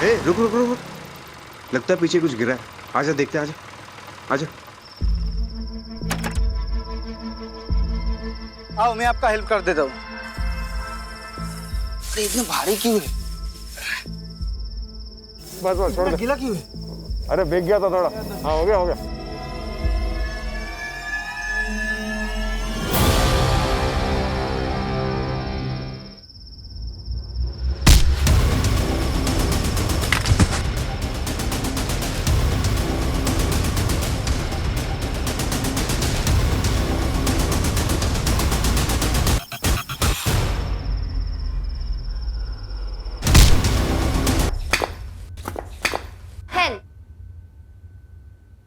रुक रुक रुक रुक। लगता है पीछे कुछ गिरा है। आजा देखते हैं, आजा आजा। आओ मैं आपका हेल्प कर देता हूँ। अरे इतना भारी क्यों है? बस बस छोड़ दे। गीला क्यों है? अरे भीग गया था थोड़ा। हाँ हो गया हो गया।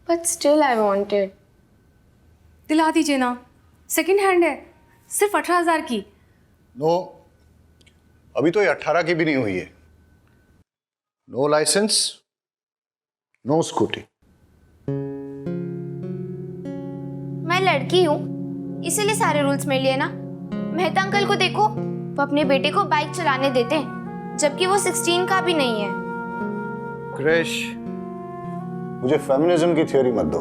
But still I wanted. दिला दीजिए ना, सेकंड हैंड है, सिर्फ 18,000 की। नो, अभी तो ये 18 की भी नहीं हुई है। No licence, no scooty. मैं लड़की हूँ, इसीलिए सारे रूल्स मेरे लिए ना। मेहता अंकल को देखो, वो अपने बेटे को बाइक चलाने देते हैं, जबकि वो 16 का भी नहीं है। क्रिश, मुझे फेमिनिज्म की थ्योरी मत दो।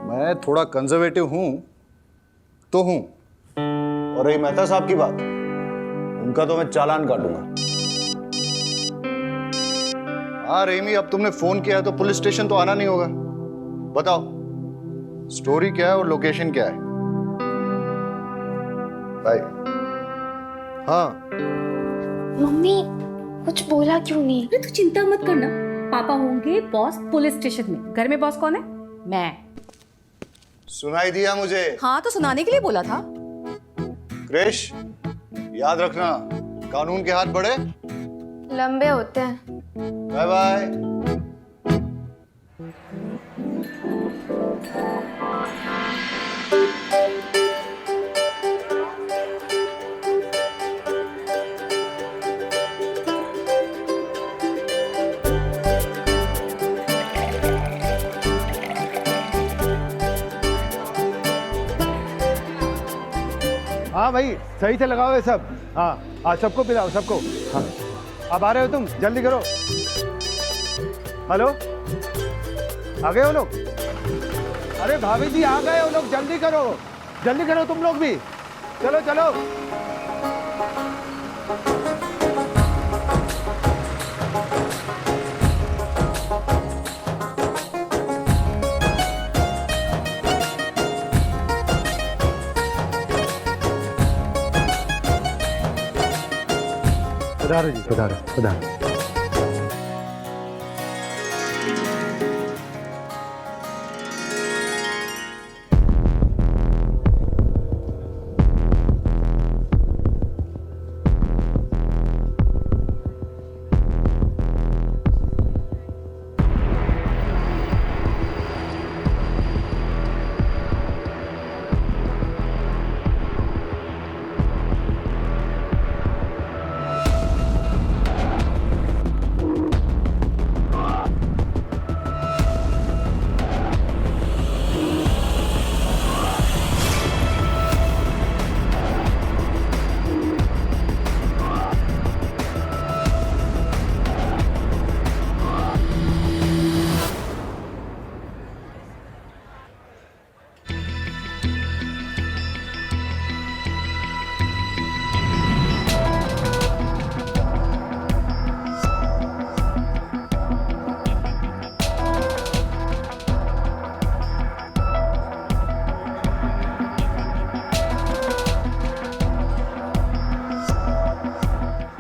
मैं थोड़ा कंजर्वेटिव हूं तो हूं। और रही मेहता साहब की बात, उनका तो मैं चालान काटूंगा। हाँ रेमी, अब तुमने फोन किया है तो पुलिस स्टेशन तो आना नहीं होगा। बताओ स्टोरी क्या है और लोकेशन क्या है? बाय। हाँ मम्मी कुछ बोला क्यों नहीं? अरे तू चिंता मत करना, पापा होंगे बॉस पुलिस स्टेशन में। घर में बॉस कौन है? मैं। सुनाई दिया मुझे। हाँ तो सुनाने के लिए बोला था। क्रिश, याद रखना, कानून के हाथ बड़े लंबे होते हैं। Bye bye. हाँ भाई सही से लगाओ ये सब। हाँ सबको पिलाओ सबको। हाँ अब आ रहे हो तुम, जल्दी करो। हेलो, आ गए हो लोग? अरे भाभी जी आ गए हो लोग, जल्दी करो तुम लोग भी। चलो चलो। पधारो जी, पधारो।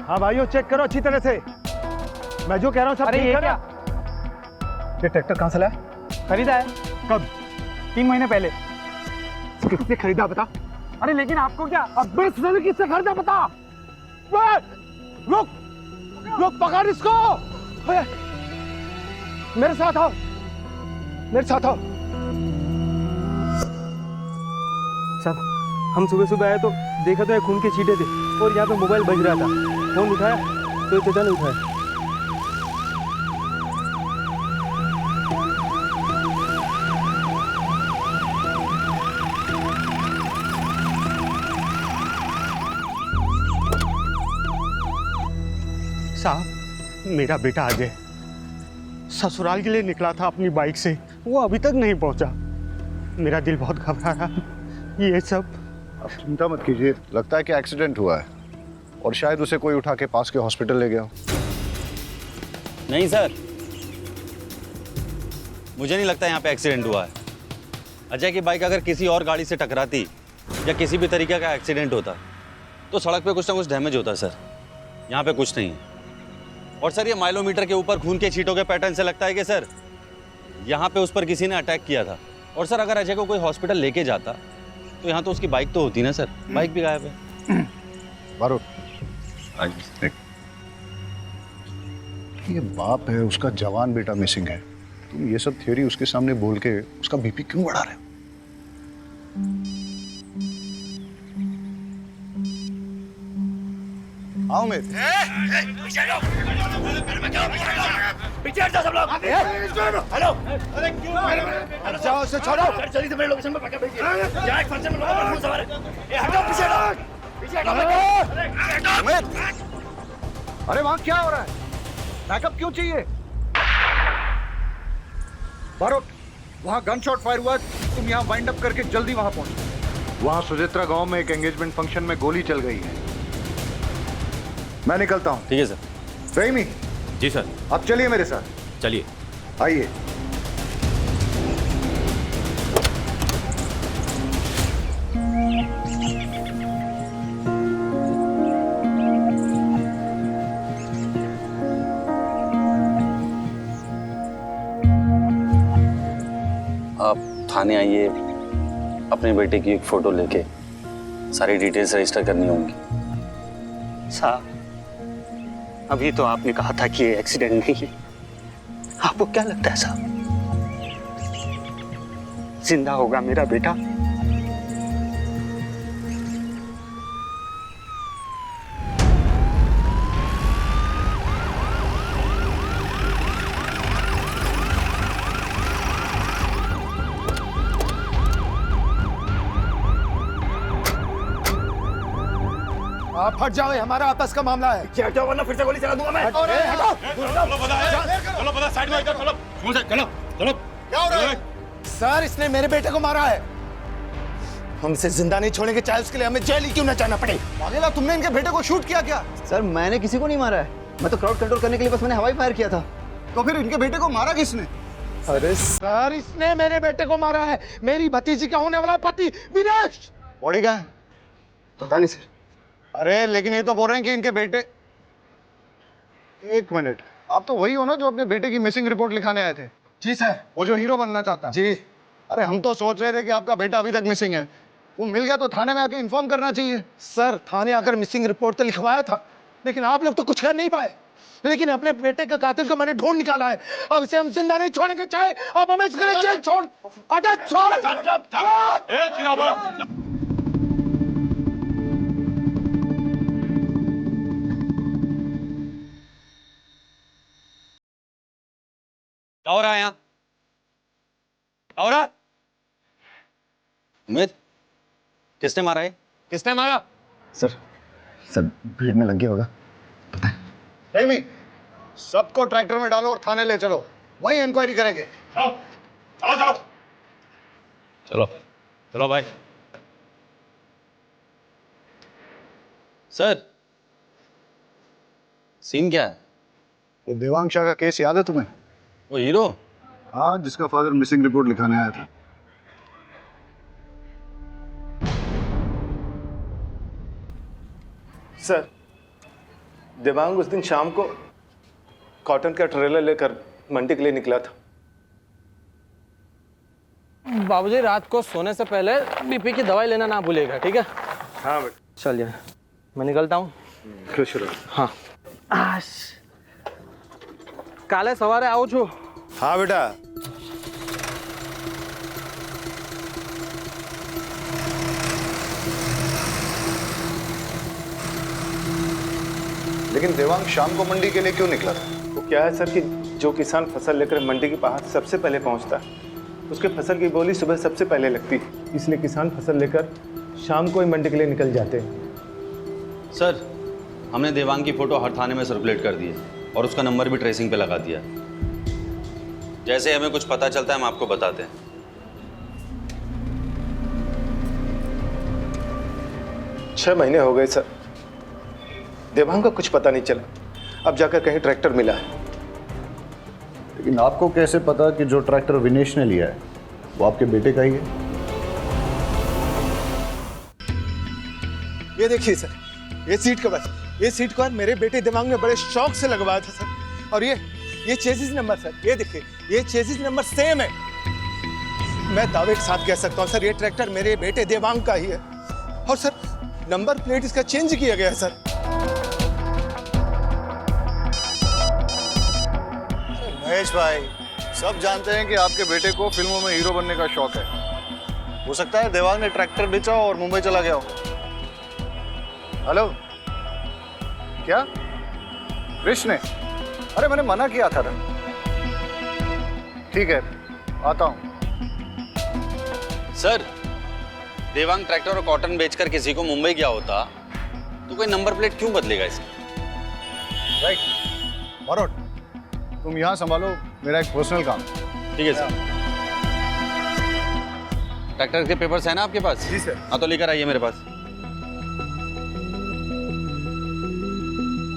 हाँ भाइयों चेक करो अच्छी तरह से, मैं जो कह रहा हूँ सब ठीक है ना? ये ट्रैक्टर कहाँ से लाया? खरीदा है। कब? 3 महीने पहले। किसने खरीदा बता? अरे लेकिन आपको क्या? अब इसने किससे खरीदा बता? रुक रुक, पकड़ इसको। मेरे साथ आओ, साहब हम सुबह सुबह आए तो देखा तो ये खून के छींटे थे और यहाँ पे मोबाइल बज रहा था। फोन उठाया तो चाचा ने उठाया। साहब मेरा बेटा अजय ससुराल के लिए निकला था अपनी बाइक से, वो अभी तक नहीं पहुंचा। मेरा दिल बहुत घबरा रहा। ये सब आप चिंता मत कीजिए, लगता है कि एक्सीडेंट हुआ है और शायद उसे कोई उठा के पास के हॉस्पिटल ले गया हो। नहीं सर, मुझे नहीं लगता यहाँ पे एक्सीडेंट हुआ है। अजय की बाइक अगर किसी और गाड़ी से टकराती या किसी भी तरीके का एक्सीडेंट होता तो सड़क पे कुछ ना कुछ डैमेज होता सर। यहाँ पे कुछ नहीं है। और सर ये माइलोमीटर के ऊपर खून के छींटों के पैटर्न से लगता है कि सर यहाँ पे उस पर किसी ने अटैक किया था। और सर अगर अजय को कोई हॉस्पिटल लेके जाता तो यहाँ तो उसकी बाइक तो होती ना सर, बाइक भी गायब है। बारूद, ये बाप है, उसका जवान बेटा मिसिंग है, तुम ये सब थ्योरी उसके सामने बोल के उसका बीपी क्यों बढ़ा रहे हो? आओ मेरे जाओ उसे छोड़ो। अरे वहां क्या हो रहा है? बैकअप क्यों चाहिए? बारूद, वहां गन शॉट फायर हुआ, तुम यहाँ वाइंड अप करके जल्दी वहां पहुंचो। वहां सुजित्रा गांव में एक एंगेजमेंट फंक्शन में गोली चल गई है। मैं निकलता हूं। ठीक है सर। रहीमी, जी सर। आप चलिए मेरे साथ। चलिए। आइए। आप थाने आइए, अपने बेटे की एक फोटो लेके सारी डिटेल्स रजिस्टर करनी होंगी। साहब, अभी तो आपने कहा था कि ये एक्सीडेंट नहीं है। आपको क्या लगता है साहब, जिंदा होगा मेरा बेटा? आप हट जाओ, ये हमारा आपस का मामला है। हट जाओ वरना फिर से गोली चला दूंगा मैं। अरे हटो। चलो पता साइड में चलो चलो चलो। क्या हो रहा है? सर, इसने मेरे बेटे को मारा है। हम इसे जिंदा नहीं छोड़ेंगे, चाहे उसके लिए हमें जेल ही क्यों न जाना पड़े। वागेला, तुमने इनके बेटे को शूट किया क्या? सर, मैंने किसी को नहीं मारा है। मैं तो क्राउड कंट्रोल करने के लिए बस मैंने हवाई फायर किया था। तो फिर इनके बेटे को मारा किसने? अरे सर, इसने मेरे बेटे को मारा है। मेरी भतीजी का होने वाला पति विनेश। बॉडी कहाँ है? पता नहीं सर। अरे लेकिन ये तो बोल रहे हैं कि इनके बेटे। एक मिनट, आप तो वही हो ना जो अपने बेटे की मिसिंग रिपोर्ट लिखाने आए थे? जी सर। वो जो हीरो बनना चाहता? जी। अरे हम तो सोच रहे थे कि आपका बेटा अभी तक मिसिंग है। वो मिल गया तो थाने में आके इन्फॉर्म करना चाहिए। सर, थाने आकर मिसिंग रिपोर्ट तो लिखवाया था, लेकिन आप लोग तो कुछ कर नहीं पाए। लेकिन अपने बेटे का कातिल को मैंने ढूंढ निकाला है। अब इसे हम जिंदा नहीं छोड़ेंगे, चाहे अब हमें इसके लिए जेल छोड़। अरे छोड़। क्या हो रहा है यहाँ? क्या हो रहा है? अमित, किसने मारा है? किसने मारा? सर भीड़ में लग गया होगा, पता है। नहीं, सबको ट्रैक्टर में डालो और थाने ले चलो, वहीं इंक्वायरी करेंगे। चलो चलो चलो भाई। सर, सीन क्या है? वो देवांग शाह का केस याद है तुम्हें? वो हीरो? हाँ, जिसका फादर मिसिंग रिपोर्ट लिखाने आया था। सर, देवांग उस दिन शाम को कॉटन का ट्रेलर लेकर मंडी के लिए निकला था। बाबूजी, रात को सोने से पहले बीपी की दवाई लेना ना भूलिएगा, ठीक है? हाँ बेटा। चलिए, मैं निकलता हूँ। खुश रहो। हाँ। काले सवारे आऊँ छू। हाँ बेटा। लेकिन देवांग शाम को मंडी के लिए क्यों निकला था? वो क्या है सर कि जो किसान फसल लेकर मंडी के बाहर सबसे पहले पहुंचता है, उसके फसल की बोली सुबह सबसे पहले लगती है, इसलिए किसान फसल लेकर शाम को ही मंडी के लिए निकल जाते हैं। सर, हमने देवांग की फोटो हर थाने में सर्कुलेट कर दी है। और उसका नंबर भी ट्रेसिंग पे लगा दिया। जैसे हमें कुछ पता चलता है हम आपको बताते हैं। 6 महीने हो गए सर, देवांग का कुछ पता नहीं चला। अब जाकर कहीं ट्रैक्टर मिला है। लेकिन आपको कैसे पता कि जो ट्रैक्टर विनेश ने लिया है वो आपके बेटे का ही है? ये देखिए सर, ये सीट कवर, ये सीट कवर मेरे बेटे देवांग ने बड़े शौक से लगवाया था सर। और ये चेसिस नंबर सर, ये देखिए, ये चेसिस नंबर सेम है। मैं दावे के साथ कह सकता हूँ सर, ये ट्रैक्टर मेरे बेटे देवांग का ही है। और सर नंबर प्लेट इसका चेंज किया गया है सर। महेश भाई, सब जानते हैं कि आपके बेटे को फिल्मों में हीरो बनने का शौक है। हो सकता है देवांग ने ट्रैक्टर बेचा और मुंबई चला गया हो। हेलो, क्या कृष्ण ने? अरे मैंने मना किया था ना। ठीक है, आता हूं। सर, देवांग ट्रैक्टर और कॉटन बेचकर किसी को मुंबई गया होता तो कोई नंबर प्लेट क्यों बदलेगा इसे? राइट। बरोड, तुम यहां संभालो, मेरा एक पर्सनल काम। ठीक है सर। ट्रैक्टर के पेपर्स है ना आपके पास? जी सर। हाँ तो लेकर आइए मेरे पास।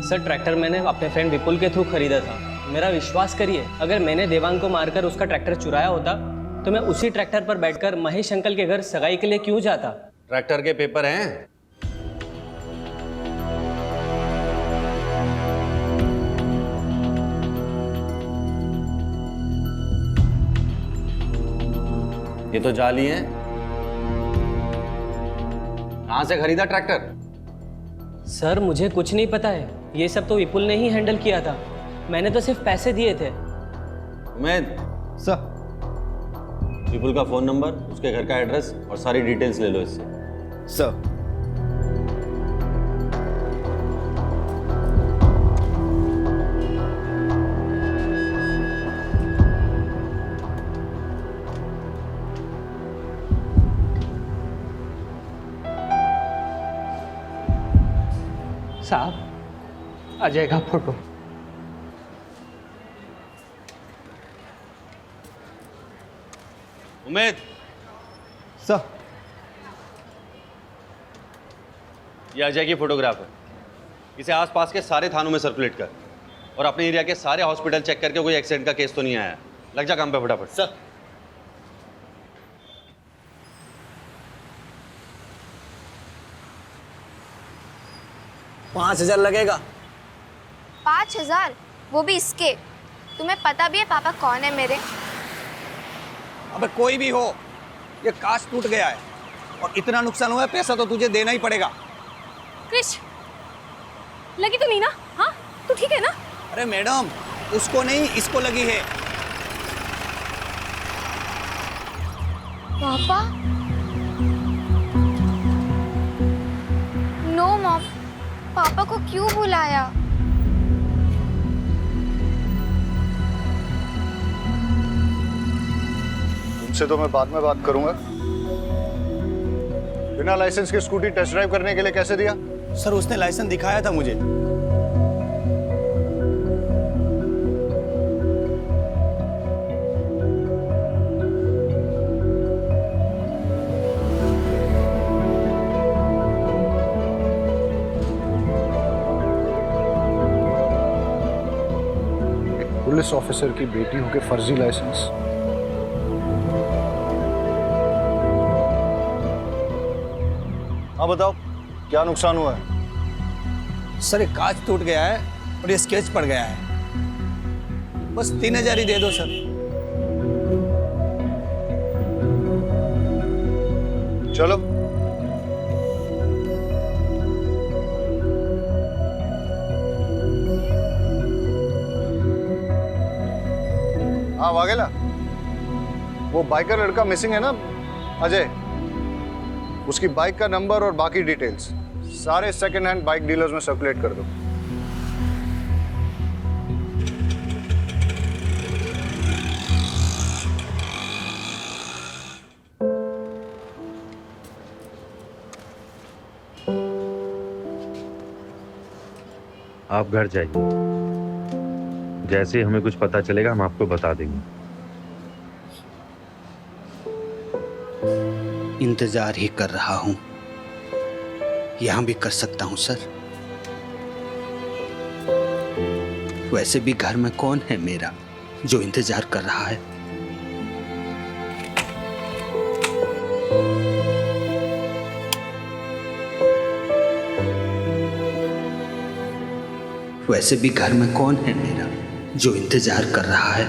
सर ट्रैक्टर मैंने अपने फ्रेंड विपुल के थ्रू खरीदा था। मेरा विश्वास करिए, अगर मैंने देवांग को मारकर उसका ट्रैक्टर चुराया होता तो मैं उसी ट्रैक्टर पर बैठकर महेश अंकल के घर सगाई के लिए क्यों जाता? ट्रैक्टर के पेपर हैं? ये तो जाली हैं। कहां से खरीदा ट्रैक्टर? सर मुझे कुछ नहीं पता है, ये सब तो विपुल ने ही हैंडल किया था। मैंने तो सिर्फ पैसे दिए थे। उमेद सर, विपुल का फोन नंबर, उसके घर का एड्रेस और सारी डिटेल्स ले लो इससे। सर। साहब आ जाएगा फोटो। उमेद, सर, ये अजय की फोटोग्राफ है। इसे आसपास के सारे थानों में सर्कुलेट कर और अपने एरिया के सारे हॉस्पिटल चेक करके कोई एक्सीडेंट का केस तो नहीं आया। लग जा काम पे फटाफट। सर। $5,000 लगेगा। 5,000? वो भी इसके? तुम्हें पता भी है पापा कौन है मेरे? अबे कोई भी हो, ये कांच टूट गया है और इतना नुकसान हुआ है, पैसा तो तुझे देना ही पड़ेगा। क्रिश, लगी तो नहीं ना? हाँ, तू ठीक है ना? अरे मैडम, उसको नहीं, इसको लगी है। पापा? नो मॉम, पापा को क्यों बुलाया? तुमसे तो मैं बाद में बात करूंगा। बिना लाइसेंस के स्कूटी टेस्ट ड्राइव करने के लिए कैसे दिया? सर उसने लाइसेंस दिखाया था मुझे। पुलिस ऑफिसर की बेटी होके फर्जी लाइसेंस। हाँ बताओ, क्या नुकसान हुआ है? सर ये कांच टूट गया है और ये स्केच पड़ गया है। बस 3,000 ही दे दो सर। चलो। हाँ वाघेला, वो बाइकर लड़का मिसिंग है ना, अजय, उसकी बाइक का नंबर और बाकी डिटेल्स सारे सेकंड हैंड बाइक डीलर्स में सर्कुलेट कर दो। आप घर जाइए। जैसे ही हमें कुछ पता चलेगा हम आपको बता देंगे। इंतजार ही कर रहा हूं, यहां भी कर सकता हूं सर। वैसे भी घर में कौन है मेरा जो इंतजार कर रहा है? वैसे भी घर में कौन है मेरा जो इंतजार कर रहा है?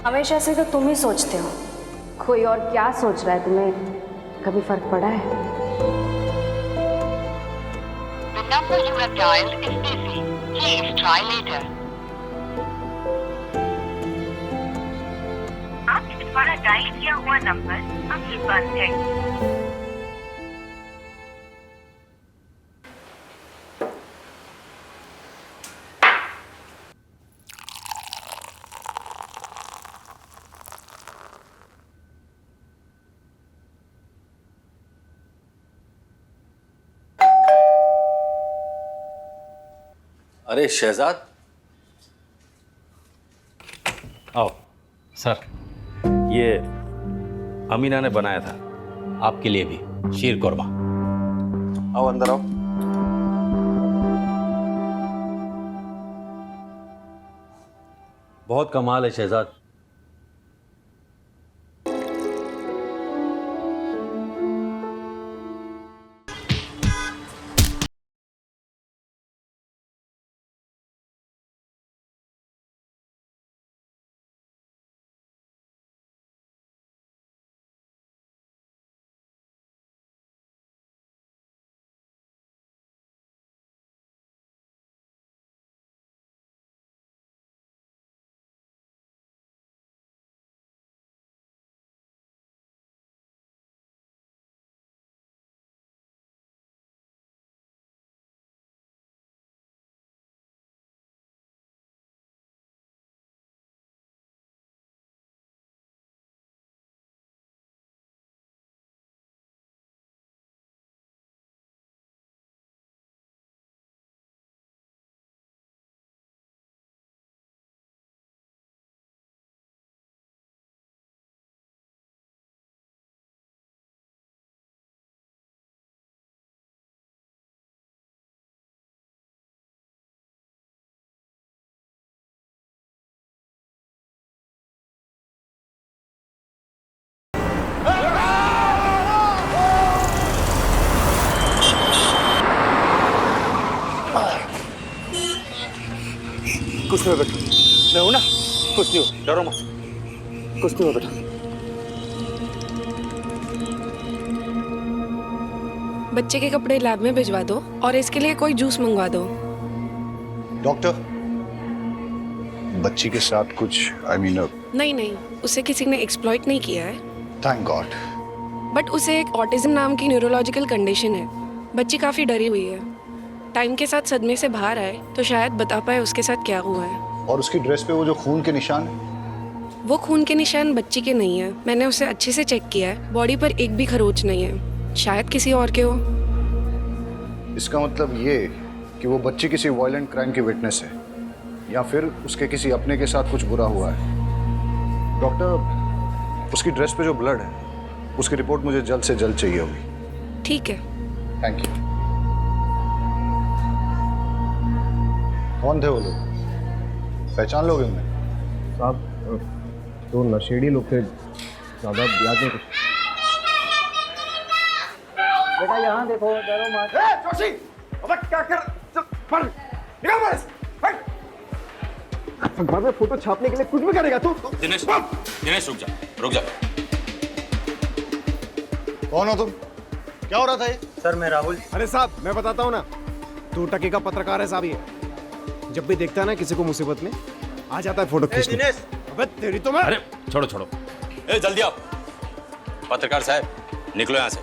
हमेशा से तो तुम ही सोचते हो, कोई और क्या सोच रहा है तुम्हें कभी फर्क पड़ा है? The number you have dialed is busy. Please try later. आपके द्वारा डायल किया हुआ नंबर अभी बंद है। अरे शहजाद, आओ। सर ये अमीना ने बनाया था आपके लिए भी, शीर कोरमा। आओ अंदर आओ। बहुत कमाल है शहजाद। कुछ नहीं बेटा, मैं हूं ना, कुछ नहीं हो, डरो मत, कुछ नहीं हो बेटा। बच्चे के कपड़े लैब में भिजवा दो और इसके लिए कोई जूस मंगवा दो। डॉक्टर, बच्ची के साथ कुछ नहीं नहीं, उसे किसी ने एक्सप्लॉइट नहीं किया है। Thank God. बट उसे एक ऑटिज्म नाम की न्यूरोलॉजिकल कंडीशन है। बच्ची काफ़ी डरी हुई है। टाइम के साथ सदमे से बाहर आए तो शायद बता पाए उसके साथ क्या हुआ है। और उसकी ड्रेस पे वो जो खून के निशान है? वो खून के निशान बच्ची के नहीं है। मैंने उसे अच्छे से चेक किया है, बॉडी पर एक भी खरोच नहीं है। शायद किसी और के हो। इसका मतलब ये कि वो बच्ची किसी वायलेंट क्राइम की विटनेस है या फिर उसके किसी अपने के साथ कुछ बुरा हुआ है। डॉक्टर, उसकी ड्रेस पे जो ब्लड है उसकी रिपोर्ट मुझे जल्द से जल्द चाहिए होगी। ठीक है। Thank you. कौन थे वो लोग? पहचान लोगे उन्हें? साहब तो नशेड़ी लोग थे, ज़्यादा याद नहीं कुछ। बेटा यहाँ देखो, डरो मत। जोशी, अबे क्या कर? पढ़, निकल बाहर से, हट। अखबार में फोटो छापने के लिए कुछ भी करेगा तू? दिनेश, दिनेश रुक जा, रुक जा। कौन हो तुम? क्या हो रहा था ये? सर मैं राहुल। अरे साहब मैं बताता हूँ ना, 2 टके का पत्रकार है साहब ये। जब भी देखता है ना किसी को मुसीबत में, आ जाता है फोटो खींचने। दिनेश, अबे तेरी तो मैं। अरे छोड़ो छोड़ो, ए जल्दी आओ। पत्रकार साहब निकलो यहाँ से,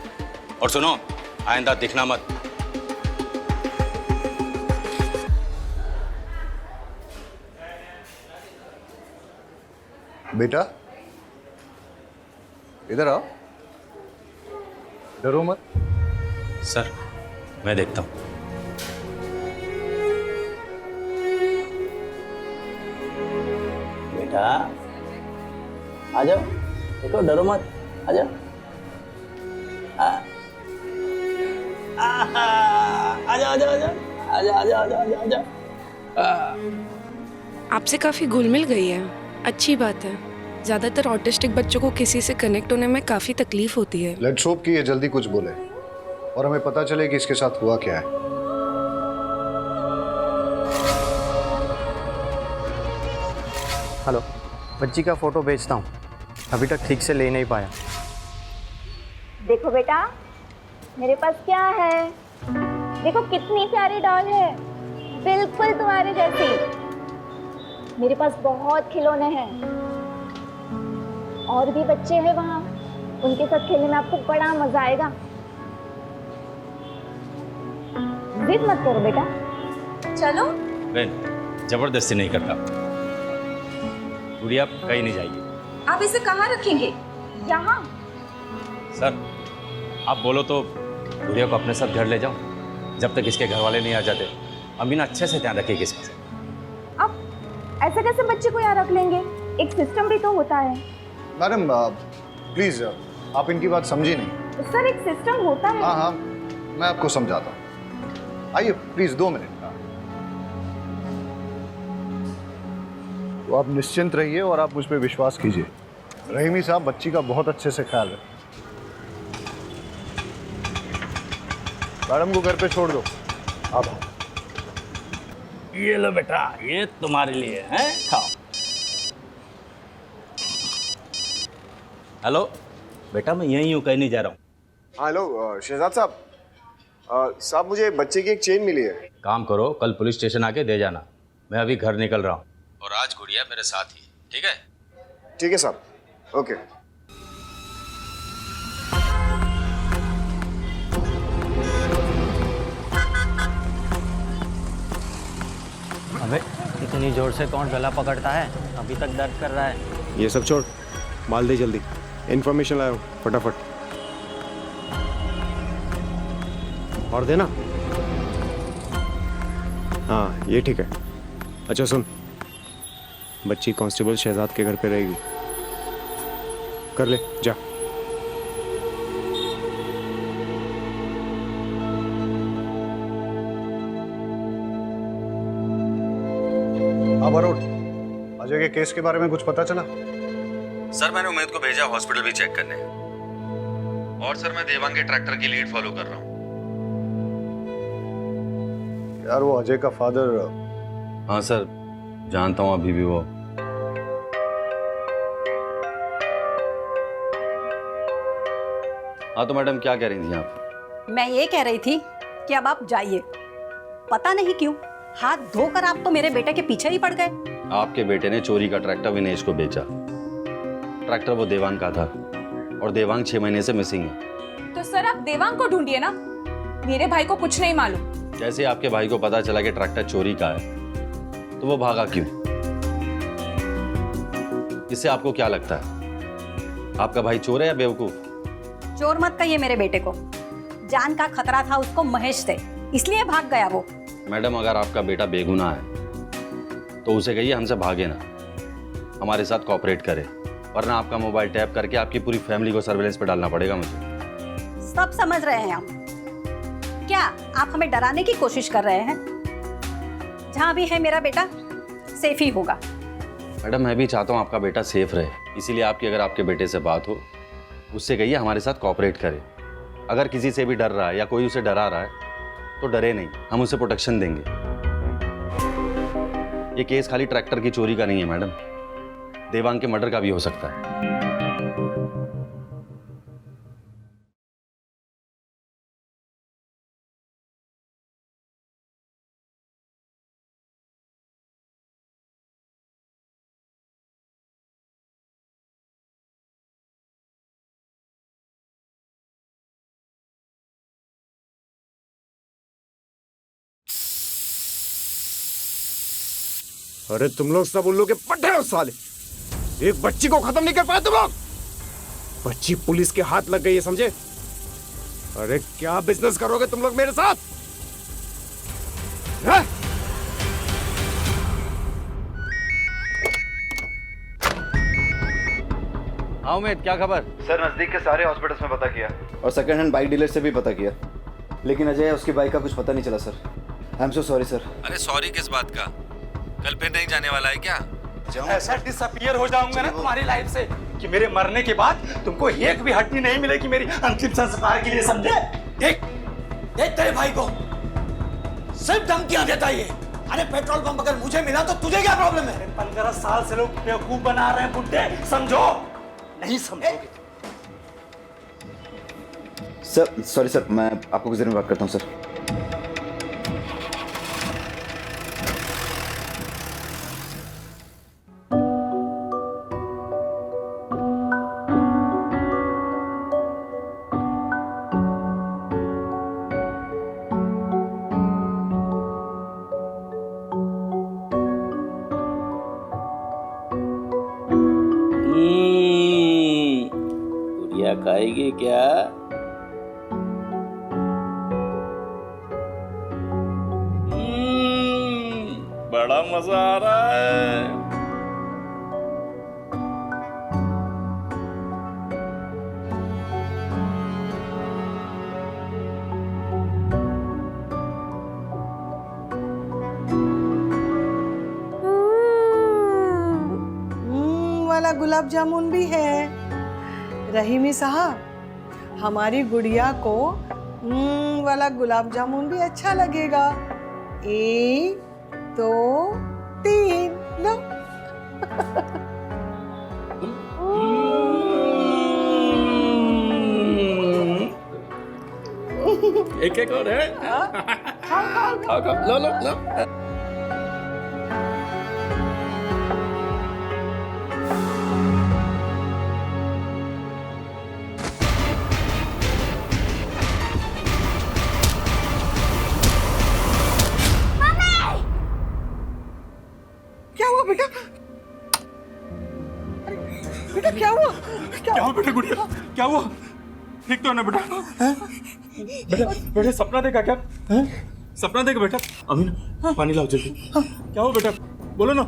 और सुनो आइंदा दिखना मत। बेटा इधर आओ, डरो मत। सर मैं देखता हूँ। बेटा आ जाओ, देखो डरो मत, आ जाओ। आ जाओ आ जाओ आ जाओ आ जाओ आ जाओ आ जाओ आ जाओ। आपसे काफ़ी घुल मिल गई है, अच्छी बात है। ज़्यादातर ऑटिस्टिक बच्चों को किसी से कनेक्ट होने में काफ़ी तकलीफ होती है। लेट्स होप कि ये जल्दी कुछ बोले और हमें पता चले कि इसके साथ हुआ क्या है। हेलो, बच्ची का फोटो भेजता हूँ, अभी तक ठीक से ले नहीं पाया। देखो बेटा, मेरे पास क्या है, देखो कितनी प्यारी डॉल है, बिल्कुल तुम्हारे जैसी। मेरे पास बहुत खिलौने हैं, और भी बच्चे हैं वहाँ, उनके साथ खेलने में आपको बड़ा मजा आएगा। जिद मत करो बेटा, चलो। बहन जबरदस्ती नहीं करता, गुड़िया कहीं नहीं जाएगी। आप इसे कहाँ रखेंगे? यहाँ। सर आप बोलो तो गुड़िया को अपने साथ घर ले जाऊं, जब तक इसके घर वाले नहीं आ जाते। अमीना अच्छे से ध्यान रखेगी इसका। अब ऐसे कैसे बच्चे को यहाँ रख लेंगे, एक सिस्टम भी तो होता है। मैडम प्लीज आप इनकी बात समझी नहीं। सर एक सिस्टम होता है। हाँ हाँ मैं आपको समझाता हूँ, आइए प्लीज 2 मिनट। तो आप निश्चिंत रहिए और आप मुझ पर विश्वास कीजिए। रहीमी साहब बच्ची का बहुत अच्छे से ख्याल रखें। मैडम को घर पे छोड़ दो। आप ये लो बेटा, ये तुम्हारे लिए है, खाओ। हेलो बेटा, मैं यहीं हूँ, कहीं नहीं जा रहा हूँ। हेलो शहजाद साहब, साहब मुझे बच्चे की एक चेन मिली है। काम करो, कल पुलिस स्टेशन आके दे जाना। मैं अभी घर निकल रहा हूँ और आज गुड़िया मेरे साथ ही, ठीक है? ठीक है साहब, ओके। अबे इतनी जोर से कौन गला पकड़ता है, अभी तक दर्द कर रहा है। ये सब छोड़, माल दे जल्दी। इन्फॉर्मेशन लाओ फटाफट, और देना। हाँ ये ठीक है। अच्छा सुन, बच्ची कांस्टेबल शहजाद के घर पे रहेगी, कर ले जा। अब अरुण, अजय के केस के बारे में कुछ पता चला? सर मैंने उमेद को भेजा हॉस्पिटल भी चेक करने, और सर मैं देवांग के ट्रैक्टर की लीड फॉलो कर रहा हूँ। यार वो अजय का फादर। हाँ सर जानता हूँ, अभी भी वो। हाँ तो मैडम क्या कह रही थी आप? मैं ये कह रही थी कि अब आप जाइए। पता नहीं क्यों हाथ धोकर आप तो मेरे बेटे के पीछे ही पड़ गए। आपके बेटे ने चोरी का ट्रैक्टर विनेश को बेचा। ट्रैक्टर वो देवांग का था और देवांग 6 महीने से मिसिंग है। तो सर आप देवांग को ढूंढिए ना, मेरे भाई को कुछ नहीं मालूम। जैसे आपके भाई को पता चला कि ट्रैक्टर चोरी का है तो वो भागा क्यों? इससे आपको क्या लगता है, आपका भाई चोर है या बेवकूफ? चोर मत कहिए मेरे बेटे को, जान का खतरा था उसको महेश से, इसलिए भाग गया वो। मैडम अगर आपका बेटा बेगुनाह है तो उसे कहिए हमसे भागे ना, हमारे साथ कोऑपरेट करे, वरना आपका मोबाइल टैप करके आपकी पूरी फैमिली को सर्विलेंस पे डालना पड़ेगा मुझे। सब समझ रहे हैं हम, क्या आप हमें डराने की कोशिश कर रहे हैं? जहां भी है मेरा बेटा सेफ ही होगा। मैडम मैं भी चाहता हूँ आपका बेटा सेफ रहे, इसीलिए आपकी अगर आपके बेटे से बात हो उससे कहिए हमारे साथ कोऑपरेट करे। अगर किसी से भी डर रहा है या कोई उसे डरा रहा है तो डरे नहीं, हम उसे प्रोटेक्शन देंगे। ये केस खाली ट्रैक्टर की चोरी का नहीं है मैडम, देवांग के मर्डर का भी हो सकता है। अरे तुम लोग सब उल्लू के पट्टे हो साले, एक बच्ची को खत्म नहीं कर पाए तुम लोग। बच्ची पुलिस के हाथ लग गई है, समझे? अरे क्या बिजनेस करोगे तुम लोग मेरे साथ? है? हाँ उमेद, क्या खबर? सर नजदीक के सारे हॉस्पिटल्स में पता किया और सेकंड हैंड बाइक डीलर से भी पता किया, लेकिन अजय उसकी बाइक का कुछ पता नहीं चला sir. I am so sorry sir. अरे सॉरी किस बात का? कल फिर नहीं जाने वाला है क्या? ऐसा डिसअपियर हो जाऊंगा ना तुम्हारी लाइफ से कि मेरे मरने के बाद तुमको एक भी हड्डी नहीं मिलेगी मेरी अंतिम संस्कार के लिए, समझे? देख देख तेरे भाई को सिर्फ धमकियां देता ये। अरे पेट्रोल पंप अगर मुझे मिला तो तुझे क्या प्रॉब्लम है? 15 साल से लोग बेवकूफ बना रहे हैं बुड्ढे, समझो? नहीं समझोगे। सर सॉरी सर, मैं आपको गुजर में बात करता हूँ सर। गुड़िया खाएगी क्या? बड़ा मजा आ रहा है। वाला गुलाब जामुन भी है। रहीमी साहब, हमारी गुड़िया को वाला गुलाब जामुन भी अच्छा लगेगा। 1 2 3 लो। एक एक और है। खाओ खाओ, लो लो लो। क्या हुआ बेटा? बेटा क्या हुआ? क्या हुआ बेटा? गुड़िया क्या हुआ? ठीक तो है ना बेटा? बेटा बेटा सपना देखा क्या? सपना देखा बेटा? अमीन पानी लाओ जल्दी। क्या हुआ बेटा? बोलो ना,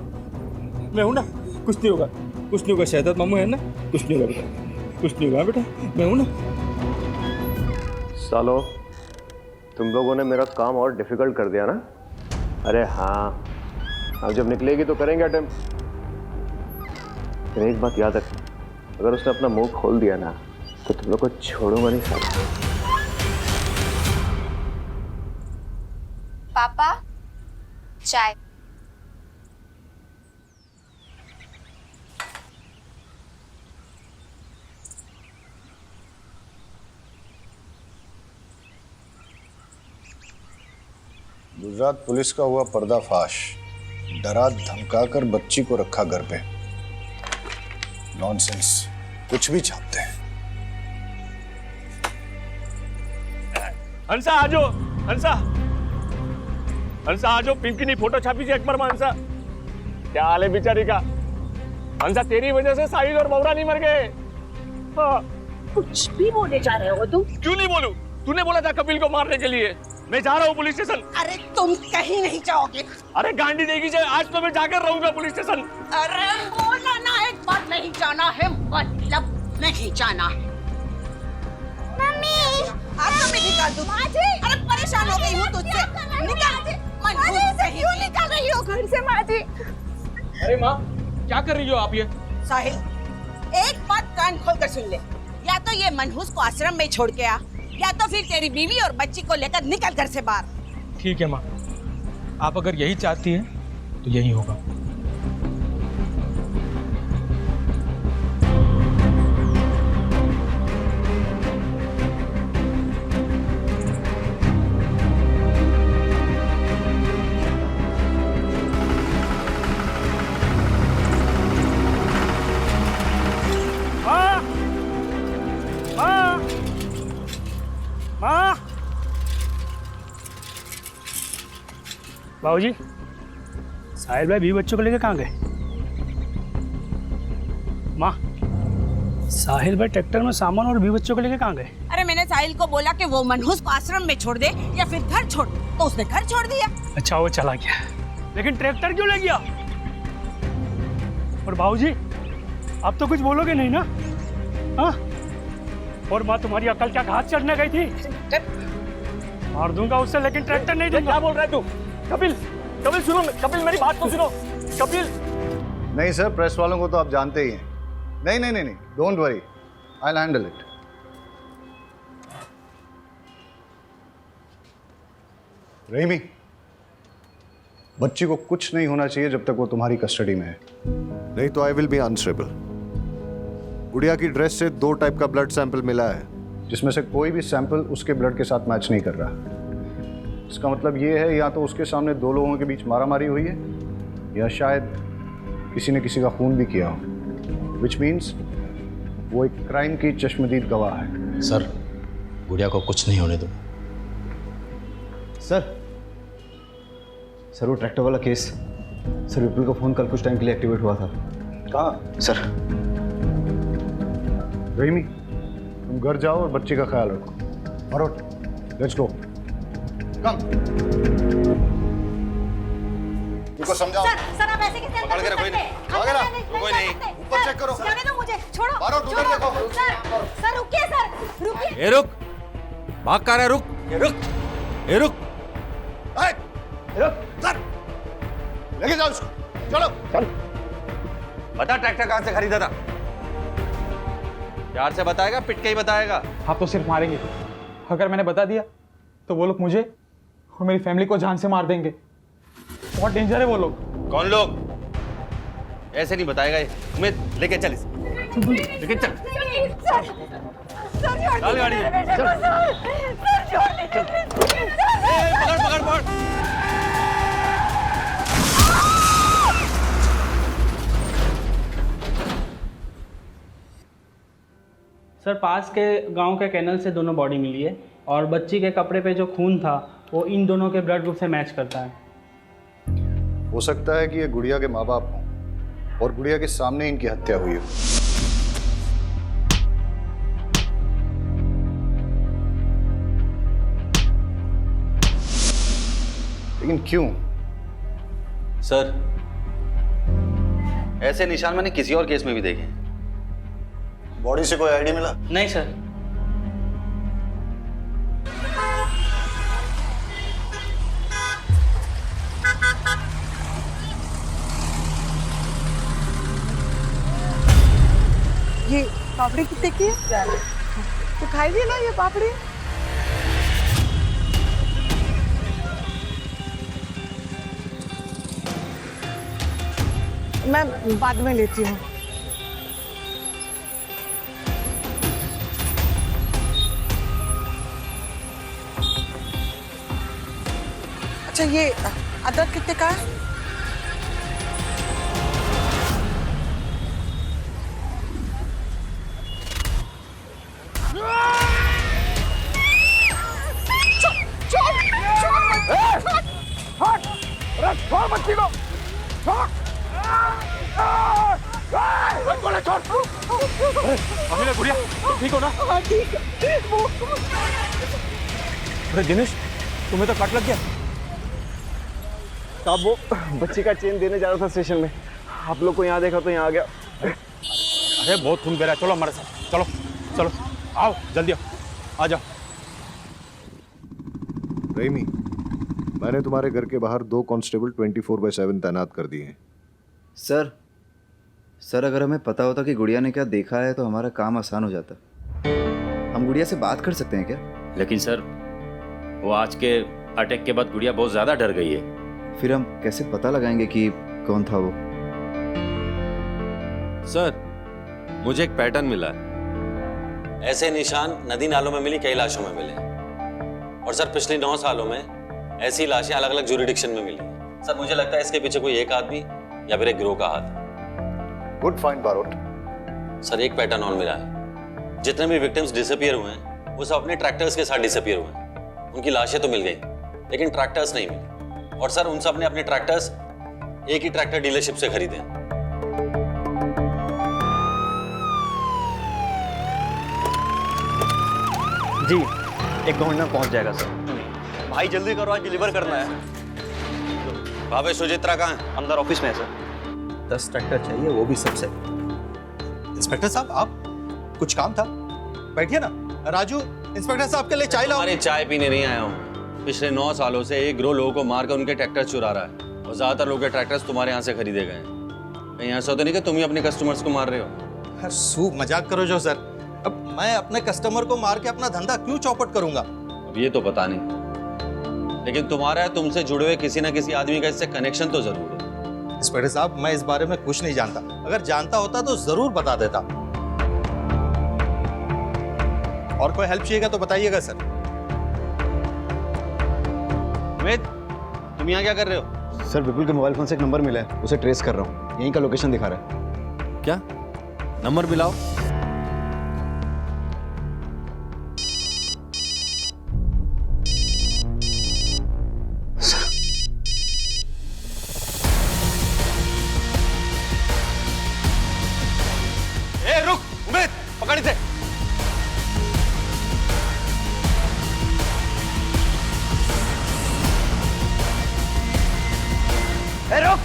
मैं हूं ना, कुछ नहीं होगा, कुछ नहीं होगा। शहजाद मामू है ना, कुछ नहीं होगा बेटा, कुछ नहीं होगा बेटा, मैं हूं ना। सालो, तुम लोगों ने मेरा काम और डिफिकल्ट कर दिया ना? अरे हाँ, अब जब निकलेगी तो करेंगे अटेम्प्ट। लेकिन एक बात याद रखना, अगर उसने अपना मुंह खोल दिया ना तो तुम लोग को छोड़ूंगा नहीं साला। पापा, चाय। गुजरात पुलिस का हुआ पर्दाफाश। डरा धमका कर बच्ची को रखा घर पे। नॉनसेंस, कुछ भी छापते हैं। हंसा आजो, हंसा हंसा आजो, पिंकी फोटो छापी थी अकबर में। हंसा क्या हाल है बेचारी का? हंसा तेरी वजह से साहिल और मौरा नहीं मर गए। हाँ। कुछ भी बोले जा रहे हो तुम? क्यों नहीं बोलूं? तूने बोला था कपिल को मारने के लिए। मैं जा रहा हूँ पुलिस स्टेशन। अरे तुम कहीं नहीं जाओगे। अरे गांडी देगी जाए, आज तो मैं जाकर रहूंगा पुलिस स्टेशन। अरे बोला ना, एक बार नहीं जाना है मतलब नहीं जाना है। मम्मी, आज तो मैं निकाल दूँ। अरे परेशान हो गई हूँ तुझसे। निकाल। क्यों निकाल रही हो घर से माजी? अरे माँ, क्या कर रही हो आप ये? साहिल, एक बात कान खोल कर सुन ले। या तो ये मनहूस को आश्रम में छोड़ के आ, या तो फिर तेरी बीवी और बच्ची को लेकर निकल घर से बाहर। ठीक है माँ, आप अगर यही चाहती हैं तो यही होगा। बाबूजी, साहिल भाई 20 बच्चों को लेकर कहाँ गए? माँ, साहिल भाई ट्रैक्टर में सामान और 20 बच्चों को लेके कहाँ गए? अरे मैंने साहिल को बोला कि वो मनहूस को आश्रम में छोड़ दे या फिर घर छोड़, तो उसने घर छोड़ दिया। अच्छा, वो चला गया, लेकिन ट्रैक्टर क्यों ले गया? और भाऊजी, आप तो कुछ बोलोगे नहीं ना? हाँ? और माँ, तुम्हारी अकल क्या घास चढ़ने गई थी? मार दूंगा उससे, लेकिन ट्रैक्टर नहीं दूंगा। क्या बोल रहा है तू? कपिल, कपिल सुनो, कपिल मेरी बात तो सुनो, कपिल। नहीं सर, प्रेस वालों को तो आप जानते ही हैं। नहीं नहीं नहीं नहीं, don't worry, I will handle it. Rahimi, बच्ची को कुछ नहीं होना चाहिए जब तक वो तुम्हारी कस्टडी में है, नहीं तो आई विल बी आंसरेबल। गुड़िया की ड्रेस से 2 टाइप का ब्लड सैंपल मिला है, जिसमें से कोई भी सैंपल उसके ब्लड के साथ मैच नहीं कर रहा। इसका मतलब ये है या तो उसके सामने 2 लोगों के बीच मारामारी हुई है, या शायद किसी ने किसी का खून भी किया हो, विच मीन्स वो एक क्राइम की चश्मदीद गवाह है। सर, गुड़िया को कुछ नहीं होने दो। सर वो ट्रैक्टर वाला केस, सर विपुल का फोन कल कुछ टाइम के लिए एक्टिवेट हुआ था। कहाँ सर? रहीमी, तुम घर जाओ और बच्चे का ख्याल रखो। और लेट्स गो, कम। इनको समझाओ। सर आप ऐसे कैसे पकड़ के रखो इन्हें। कोई नहीं, ऊपर चेक करो। जाने दो मुझे, छोड़ो। बारोट उधर देखो। सर रुकिए, सर रुकिए। ए रुक, भाग कर रहा है, रुक, ए रुक, ए रुक, सर लेके जाओ उसको, चलो चल। बता ट्रैक्टर कहाँ से खरीदा था? प्यार से बताएगा, पिट के ही बताएगा? आप तो सिर्फ मारेंगे, अगर मैंने बता दिया तो वो लोग मुझे और मेरी फैमिली को जान से मार देंगे। बहुत डेंजर है वो लोग। कौन लोग? ऐसे नहीं बताएगा ये। उम्मीद, लेके चल इसे, लेके चल। चल गाड़ी में, चल। पकड़ पकड़ पकड़। सर, पास के गांव के कैनल से दोनों बॉडी मिली है और बच्ची के कपड़े पे जो खून था वो इन दोनों के ब्लड ग्रुप से मैच करता है। हो सकता है कि ये गुड़िया के माँ बाप हों और गुड़िया के सामने इनकी हत्या हुई हो। लेकिन क्यों? सर, ऐसे निशान मैंने किसी और केस में भी देखे। बॉडी से कोई आईडिया मिला? नहीं सर। ये पापड़ी कितने की है? तो खाइए ना ये पापड़ी। मैं बाद में लेती हूँ। अच्छा, ये अदरक कितने का है? छोड़ बच्ची को, छोड़। गुड़िया, तुम ठीक हो ना? हाँ ठीक है। अरे दिनेश, तुम्हें तो कट लग गया। साहब, वो बच्ची का चेन देने जा रहा था स्टेशन में, आप लोग को यहाँ देखा तो यहाँ आ गया। अरे बहुत खून बह रहा है, चलो हमारे साथ, चलो चलो, आओ जल्दी आओ, आ जाओ। रहीमी, मैंने तुम्हारे घर के बाहर 2 कांस्टेबल 24/7 तैनात कर दिए हैं। सर अगर हमें पता होता कि गुड़िया ने क्या देखा है तो हमारा काम आसान हो जाता। हम गुड़िया से बात कर सकते हैं क्या? लेकिन सर, वो आज के अटैक के बाद गुड़िया बहुत ज़्यादा डर गई है। फिर हम कैसे पता लगाएंगे कि कौन था वो? सर, मुझे एक पैटर्न मिला है। ऐसे निशान नदी नालों में मिली कई लाशों में मिले, और सर पिछले 9 सालों में ऐसी लाशें अलग अलग ज्यूरिडिक्शन में मिली। सर मुझे लगता है इसके पीछे कोई एक आदमी या फिर एक गिरोह का हाथ है। Good find Barot. सर एक पैटर्न और मिला है, जितने भी विक्टिम्स डिसअपियर हुए हैं वो सब अपने ट्रैक्टर्स के साथ डिसअपियर हुए हैं। उनकी लाशें तो मिल गई लेकिन ट्रैक्टर्स नहीं मिले, और सर उन सब ने अपने ट्रैक्टर्स एक ही ट्रैक्टर डीलरशिप से खरीदे। जी 1 घंटे में पहुंच जाएगा सर। भाई जल्दी करो, आज डिलीवर करना है। भावे सुचित्रा कहाँ है? अंदर ऑफिस में है सर। 10 ट्रैक्टर चाहिए, वो भी सबसे। इंस्पेक्टर साहब, आप कुछ काम था? बैठिए ना। राजू, इंस्पेक्टर साहब के लिए चाय लाओ। अरे चाय पीने नहीं आया हूँ। पिछले 9 सालों से एक ग्रोह लोगों को मारकर उनके ट्रैक्टर चुरा रहा है और ज्यादातर लोगों के ट्रैक्टर्स तुम्हारे यहाँ से खरीदे गए हैं। कहीं ऐसा तो नहीं कि तुम ही अपने कस्टमर्स को मार रहे हो? सू मजाक करो जो सर। अब मैं अपने कस्टमर को मार के अपना धंधा क्यों चौपट करूंगा? अब ये तो पता नहीं, लेकिन तुम्हारा तुमसे जुड़े हुए किसी ना किसी आदमी का इससे कनेक्शन तो जरूर है। इंस्पेक्टर साहब, मैं इस बारे में कुछ नहीं जानता। अगर जानता होता तो जरूर बता देता। और कोई हेल्प चाहिएगा तो बताइएगा सर। अमित, तुम यहाँ क्या कर रहे हो? सर, विपुल के मोबाइल फोन से एक नंबर मिला है, उसे ट्रेस कर रहा हूँ। यहीं का लोकेशन दिखा रहा है। क्या नंबर मिलाओ? रुक उमेद, पकड़ इसे। रुक।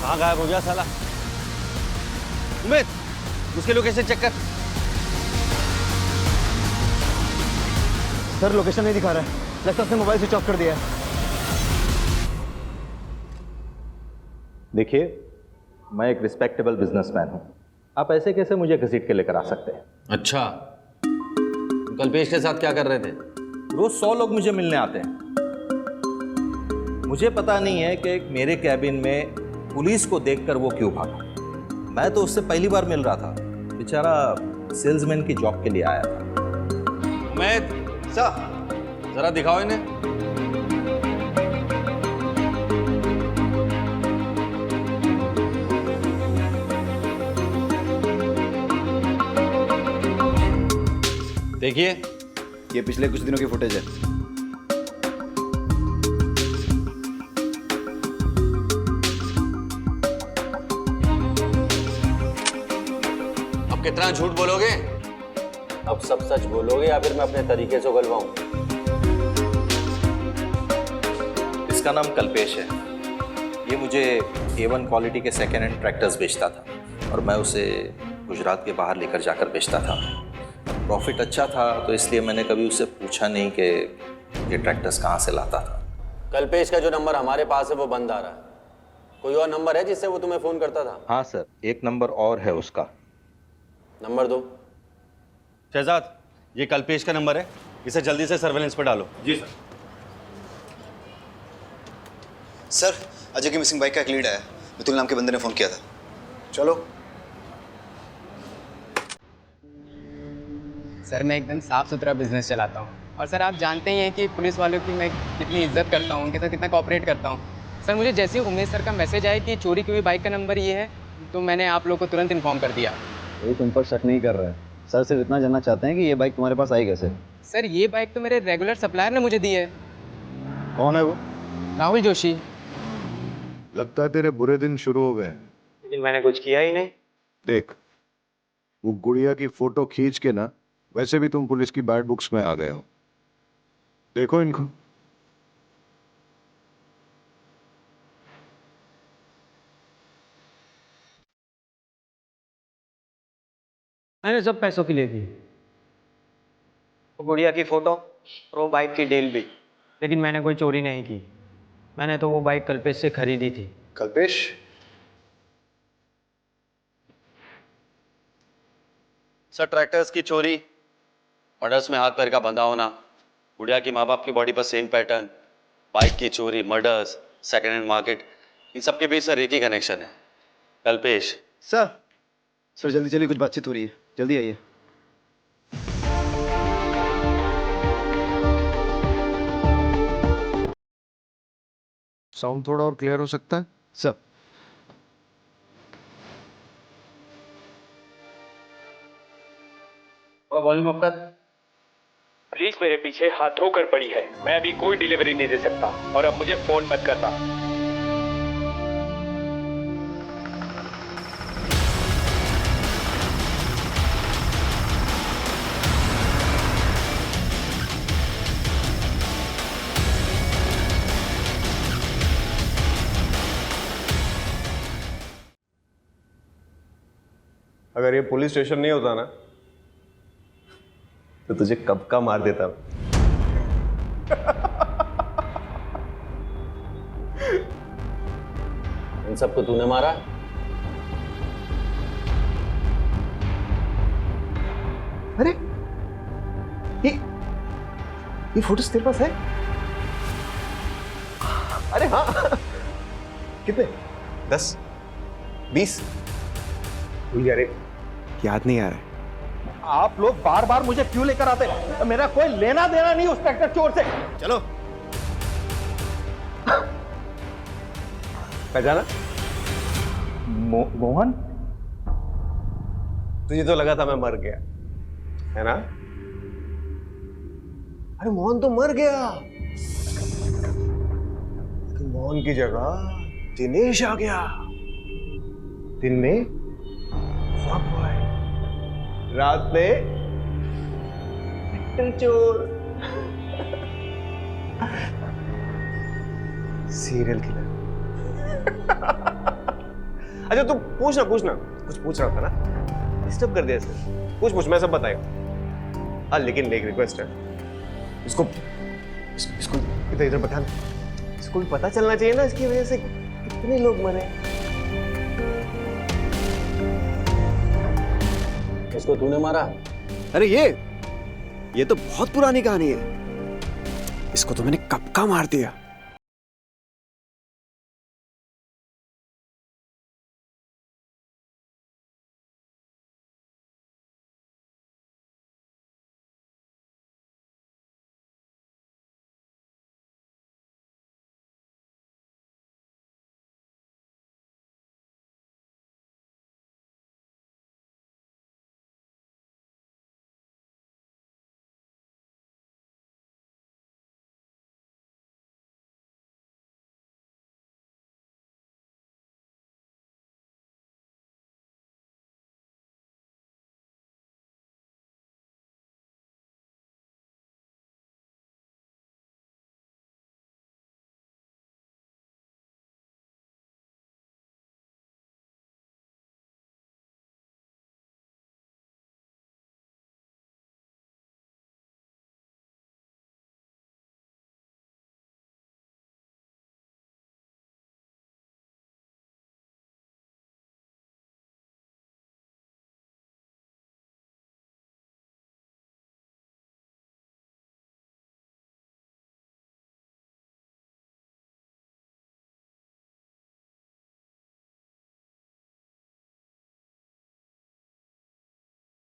कहाँ गायब हो गया साला? उमेद, उसके लोकेशन चेक कर। सर, लोकेशन नहीं दिखा रहा है। लगता है उसने मोबाइल स्विच ऑफ कर दिया है। देखिए, मैं एक रिस्पेक्टेबल बिजनेसमैन हूं। आप ऐसे कैसे मुझे घसीट के लेकर आ सकते हैं? अच्छा, कल्पेश के साथ क्या कर रहे थे? रोज 100 लोग मुझे मिलने आते हैं। मुझे पता नहीं है कि मेरे कैबिन में पुलिस को देखकर वो क्यों भागा। मैं तो उससे पहली बार मिल रहा था। बेचारा सेल्समैन की जॉब के लिए आया था। उमेद, जरा दिखाओ इन्हें। देखिए, ये पिछले कुछ दिनों की फुटेज है। अब कितना झूठ बोलोगे? अब सब सच बोलोगे या फिर मैं अपने तरीके से उगलवाऊं? इसका नाम कल्पेश है। ये मुझे A1 क्वालिटी के सेकेंड हैंड ट्रैक्टर्स बेचता था और मैं उसे गुजरात के बाहर लेकर जाकर बेचता था। प्रॉफिट अच्छा था तो इसलिए मैंने कभी उससे पूछा नहीं कि ये ट्रैक्टर्स कहाँ से लाता था। कल्पेश का जो नंबर हमारे पास है वो बंद आ रहा है। कोई और नंबर है जिससे वो तुम्हें फोन करता था? हाँ सर, एक नंबर और है उसका। नंबर दो। शहजाद, ये कल्पेश का नंबर है, इसे जल्दी से सर्वेलेंस पर डालो। जी सर। सर, अजय की मिसिंग बाइक का एक लीड आया। मितुल नाम के बंदे ने फोन किया था। चलो। सर, मैं एकदम साफ सुथरा बिजनेस चलाता हूँ और सर आप जानते ही हैं कि पुलिस वालों की मैं कितनी इज्जत करता हूँ, उनके साथ कितना कोऑपरेट करता हूँ। सर, मुझे जैसे ही उमेश सर का मैसेज आया कि चोरी की हुई बाइक का नंबर ये है, तो मैंने आप लोग को तुरंत इन्फॉर्म कर दिया। कोई तुम पर शक नहीं कर रहा है। सर सिर्फ इतना जानना चाहते हैं कि ये बाइक तुम्हारे पास आई कैसे? सर, ये बाइक तो मेरे रेगुलर सप्लायर ने मुझे दी है। कौन है वो? राहुल जोशी। लगता है तेरे बुरे दिन शुरू हो गए। लेकिन मैंने कुछ किया ही नहीं। देख, वो गुड़िया की फोटो खींच के ना, वैसे भी तुम पुलिस की बैड बुक्स में आ गए हो। देखो इनको। मैंने सब पैसों के लिए दी, वो गुड़िया की फोटो और वो बाइक की डील भी। लेकिन मैंने कोई चोरी नहीं की। मैंने तो वो बाइक कल्पेश से खरीदी थी। कल्पेश? सर, ट्रैक्टर्स की चोरी, मर्डर्स में हाथ पैर का बंधा होना, गुड़िया की माँ बाप की बॉडी पर सेम पैटर्न, बाइक की चोरी, मर्डर्स, सेकेंड हैंड मार्केट, इन सब के बीच सर एक ही कनेक्शन है, कल्पेश। सर जल्दी चलिए, कुछ बातचीत हो रही है। जल्दी आइए। साउंड थोड़ा और क्लियर हो सकता है? सर, वॉल्यूम अप कर। पुलिस मेरे पीछे हाथ धोकर पड़ी है। मैं अभी कोई डिलीवरी नहीं दे सकता और अब मुझे फोन मत करना। अगर ये पुलिस स्टेशन नहीं होता ना तो तुझे कब का मार देता। इन सबको तूने मारा? अरे ये फोटोज तेरे पास है? अरे हाँ। कितने? 10 20? भूल गया रे, याद नहीं आ रहा है। आप लोग बार बार मुझे क्यों लेकर आते हैं? मेरा कोई लेना देना नहीं उस ट्रैक्टर चोर से। चलो। पहचाना? मोहन? तुझे तो लगा था मैं मर गया, है ना? अरे मोहन तो मर गया, लेकिन मोहन की जगह दिनेश आ गया। दिन में फ्रॉक बॉय, रात में ट्रैक्टर चोर, सीरियल किलर। अच्छा तू पूछना कुछ पूछ रहा था ना, डिस्टर्ब कर दिया सर। पूछ मैं सब बताएगा। हाँ लेकिन एक रिक्वेस्ट है, इसको इधर बता, इसको भी पता चलना चाहिए ना इसकी वजह से कितने लोग मरे। इसको तूने मारा? अरे ये तो बहुत पुरानी कहानी है, इसको तो मैंने कब का मार दिया।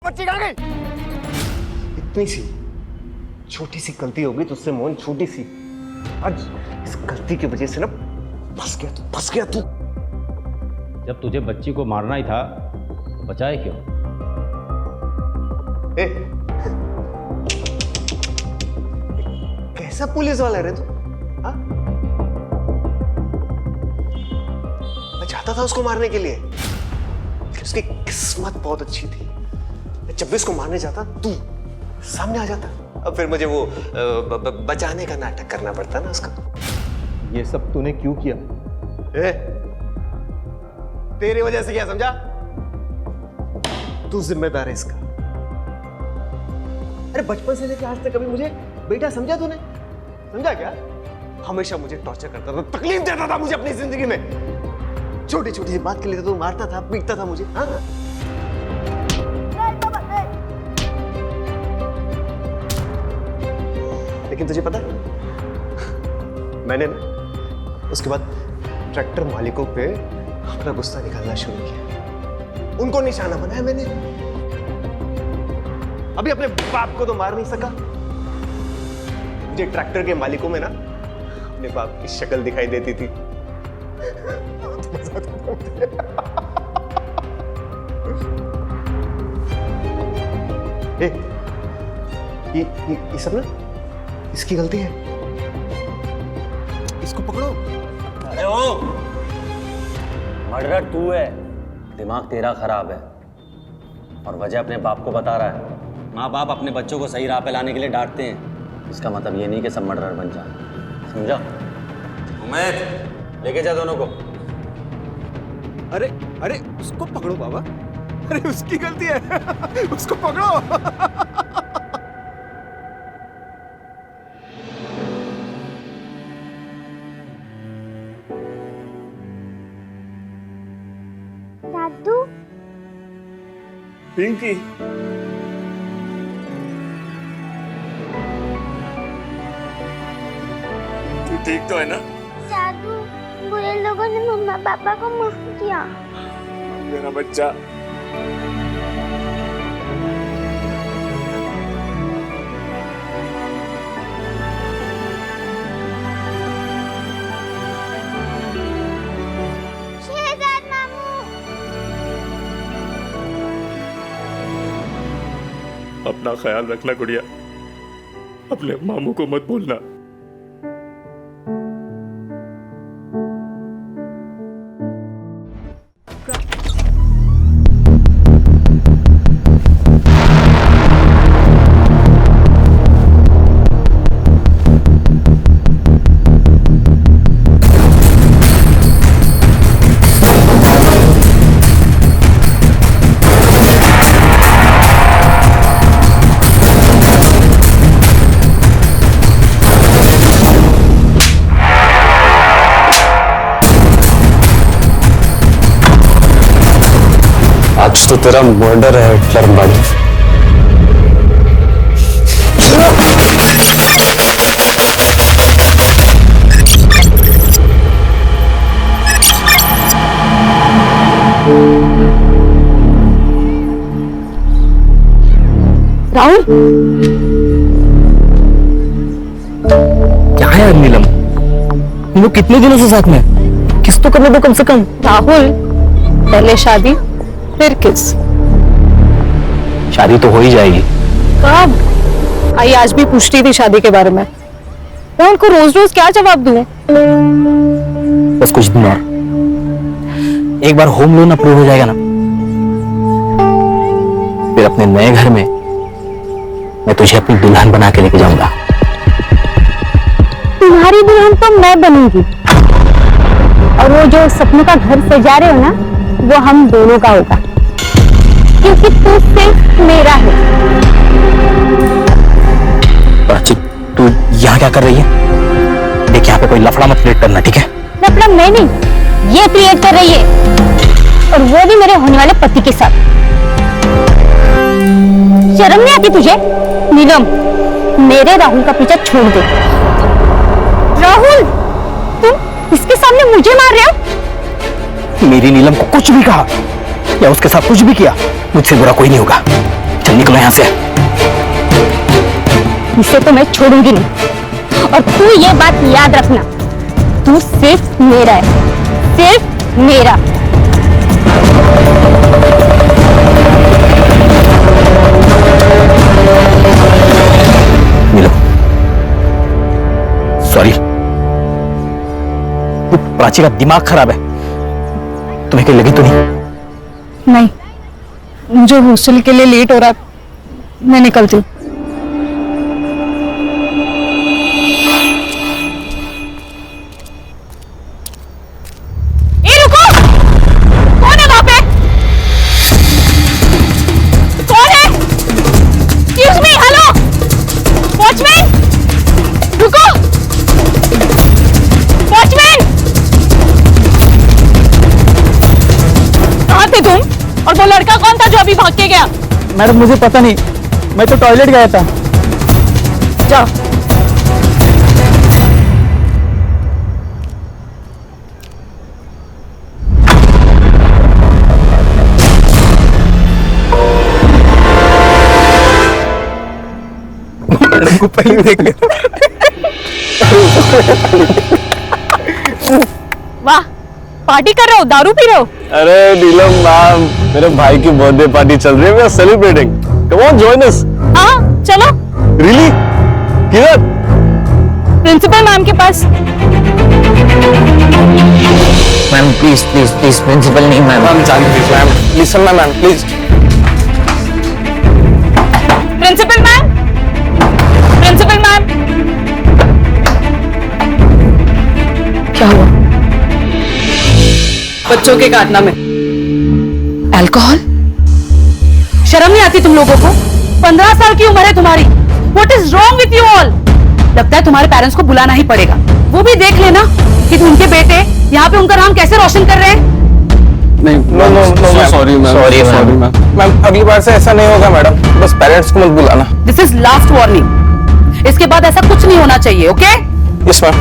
बच्ची कहाँ गई? इतनी सी छोटी सी गलती हो गई तुझसे मोहन, छोटी सी। आज इस गलती की वजह से ना फंस गया तू। जब तुझे बच्ची को मारना ही था तो बचाए क्यों? कैसा पुलिस वाला है रे तू? हाँ? मैं चाहता था उसको मारने के लिए, लेकिन उसकी किस्मत बहुत अच्छी थी। जब भी उसको मारने जाता तू सामने आ जाता, अब फिर मुझे वो बचाने का नाटक करना पड़ता ना उसका। ये सब तूने क्यों किया? तेरी वजह से, क्या समझा? तू जिम्मेदार है इसका। अरे बचपन से लेकर आज तक कभी मुझे बेटा समझा तूने? समझा क्या? हमेशा मुझे टॉर्चर करता था, तकलीफ देता था मुझे अपनी जिंदगी में। छोटी छोटी बात के लिए तो मारता था, पीटता था मुझे। हाँ? लेकिन तुझे पता है, मैंने ना उसके बाद ट्रैक्टर मालिकों पे अपना गुस्सा निकालना शुरू किया। उनको निशाना बनाया मैंने। अभी अपने बाप को तो मार नहीं सका, मुझे ट्रैक्टर के मालिकों में ना अपने बाप की शक्ल दिखाई देती थी। ये सब ना इसकी गलती है, इसको पकड़ो। अरे ओ, मर्डर तू है, दिमाग तेरा खराब है और वजह अपने बाप को बता रहा है। माँ बाप अपने बच्चों को सही राह पे लाने के लिए डांटते हैं, इसका मतलब ये नहीं कि सब मर्डरर बन जाए, समझा? उमेद, लेके जा दोनों को। अरे उसको पकड़ो बाबा। अरे उसकी गलती है, उसको पकड़ो। दादू। पिंकी, तू ठीक तो है ना? दादू, बुरे लोगों ने मम्मा पापा को मार दिया। मेरा बच्चा। शहजाद मामू। अपना ख्याल रखना गुड़िया, अपने मामू को मत भूलना। आज तो तेरा मर्डर है हिटलर बड़ी। राहुल, क्या है यार नीलम, हम लोग कितने दिनों से साथ में, किस तो करने दो कम से कम। राहुल, पहले शादी फिर किस। शादी तो हो ही जाएगी। कब? आई आज भी पूछती थी शादी के बारे में। मैं उनको रोज रोज क्या जवाब दूं? बस कुछ दिन और, एक बार होम लोन अप्रूव हो जाएगा ना, फिर अपने नए घर में मैं तुझे अपनी दुल्हन बना के लेके जाऊंगा। तुम्हारी दुल्हन तो मैं बनूंगी, और वो जो सपनों का घर सजा रहे हो ना, वो हम दोनों का होगा, क्योंकि तू सिर्फ मेरा है। प्राची, तू यहाँ क्या कर रही है? देख, यहाँ पे कोई लफड़ा मत क्रिएट करना, ठीक है? लफड़ा मैं नहीं, ये क्रिएट कर रही है, और वो भी मेरे होने वाले पति के साथ। शर्म नहीं आती तुझे? नीलम, मेरे राहुल का पीछा छोड़ दे। राहुल, तुम इसके सामने मुझे मार रहे हो? मेरी नीलम को कुछ भी कहा या उसके साथ कुछ भी किया, मुझसे बुरा कोई नहीं होगा। चल निकलो यहाँ से। इसे तो मैं छोड़ूंगी नहीं, और तू ये बात याद रखना, तू सिर्फ मेरा है, सिर्फ मेरा। नीलम, सॉरी, प्राची का दिमाग खराब है, तुम्हें कहीं लगी तो नहीं? नहीं, मुझे हॉस्टल के लिए लेट हो रहा है, मैं निकलती हूँ। रुको, कौन है वहां पे? कौन है? Excuse me, हेलो, वॉचमैन, रुको, वॉचमैन। कहाँ थे तुम? और वो लड़का कौन था जो अभी भाग के गया? मैडम मुझे पता नहीं, मैं तो टॉयलेट गया था। जाओ। मैडम को पहले देख ले। वाह, पार्टी कर रहे हो, दारू पी रहे हो? अरे नीलम मैम, मेरे भाई की बर्थडे पार्टी चल रही है, we are celebrating. Come on, join us. हाँ, चलो। रियली? किधर? प्रिंसिपल मैम के पास। Ma'am please please please, principal नहीं मैम। मैम जान please, ma'am listen ma'am please. Principal ma'am, principal ma'am. क्या हुआ? बच्चों के कारनामे, अल्कोहल? शर्म नहीं आती तुम लोगों को? 15 साल की उम्र है तुम्हारी। What is wrong with you all? लगता है तुम्हारे पेरेंट्स को बुलाना ही पड़ेगा। वो भी देख लेना कि उनके बेटे यहाँ पे उनका नाम कैसे रोशन कर रहे हैं। नहीं, नो सॉरी मैम। मैम अगली बार से ऐसा नहीं होगा मैडम, बस पेरेंट्स को मत बुलाना। This is last warning. इसके बाद ऐसा कुछ नहीं होना चाहिए, okay? Yes ma'am.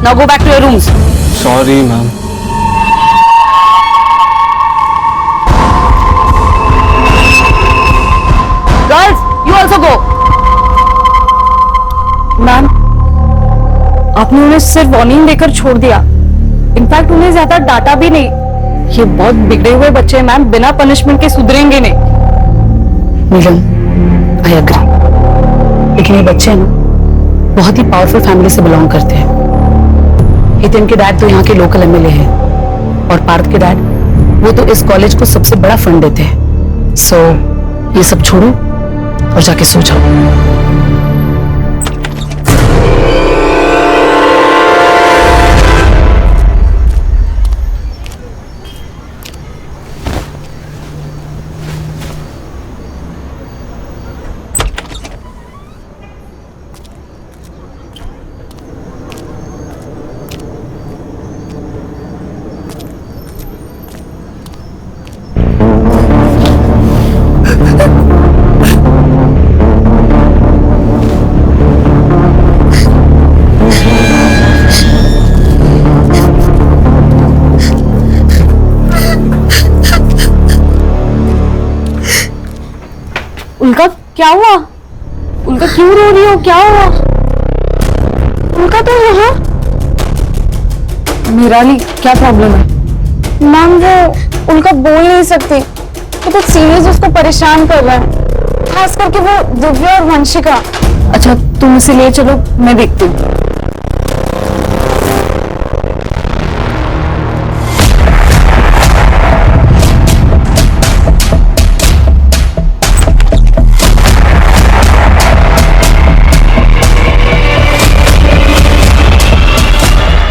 Now go back to your rooms. Sorry ma'am. Girls, you also go. Ma'am, आपने उन्हें सिर्फ वार्निंग देकर छोड़ दिया। इनफैक्ट उन्हें ज्यादा डांटा भी नहीं। ये बहुत बिगड़े हुए बच्चे हैं मैम, बिना पनिशमेंट के सुधरेंगे नहीं। नीलम, आई एग्री, लेकिन ये बच्चे हैं ना, बहुत ही पावरफुल फैमिली से बिलोंग करते हैं। हितेन के डैड तो यहाँ के लोकल एमएलए हैं और पार्थ के डैड वो तो इस कॉलेज को सबसे बड़ा फंड देते हैं। सो ये सब छोड़ो और जाके सो जाओ। उनका क्या हुआ? उनका क्यों रो रही हो? क्या हुआ? उनका तो यहाँ निराली, क्या प्रॉब्लम है? मैम वो उनका बोल नहीं सकती, तो कुछ सीरियस उसको परेशान कर रहा है, खास करके वो दिव्या और वंशिका। अच्छा तुम इसे ले चलो, मैं देखती हूँ।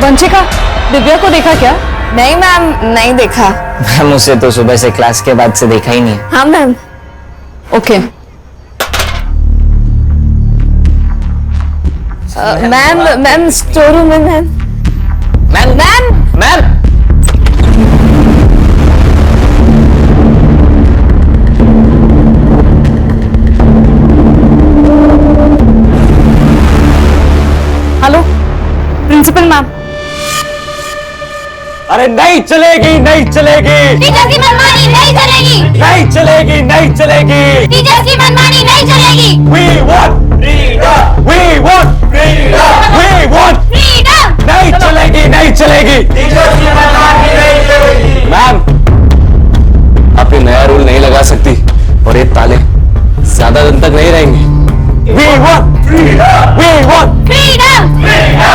वंशिका, दिव्या को देखा क्या? नहीं मैम, नहीं देखा। मैम उसे तो सुबह से क्लास के बाद से देखा ही नहीं। हाँ ma'am. Okay. Ma'am store room में ma'am. Ma'am ma'am ma'am hello principal ma'am. अरे नहीं चलेगी, नहीं चलेगी। टीचर की मनमानी नहीं चलेगी। नहीं चलेगी, नहीं चलेगी। टीचर की मनमानी नहीं चलेगी। We want freedom. We want freedom. We want freedom. नहीं चलेगी, नहीं चलेगी। टीचर की मनमानी नहीं चलेगी। मैम, आप ये नया रूल नहीं लगा सकती और ये ताले ज्यादा दिन तक नहीं रहेंगे। We want freedom. We want freedom.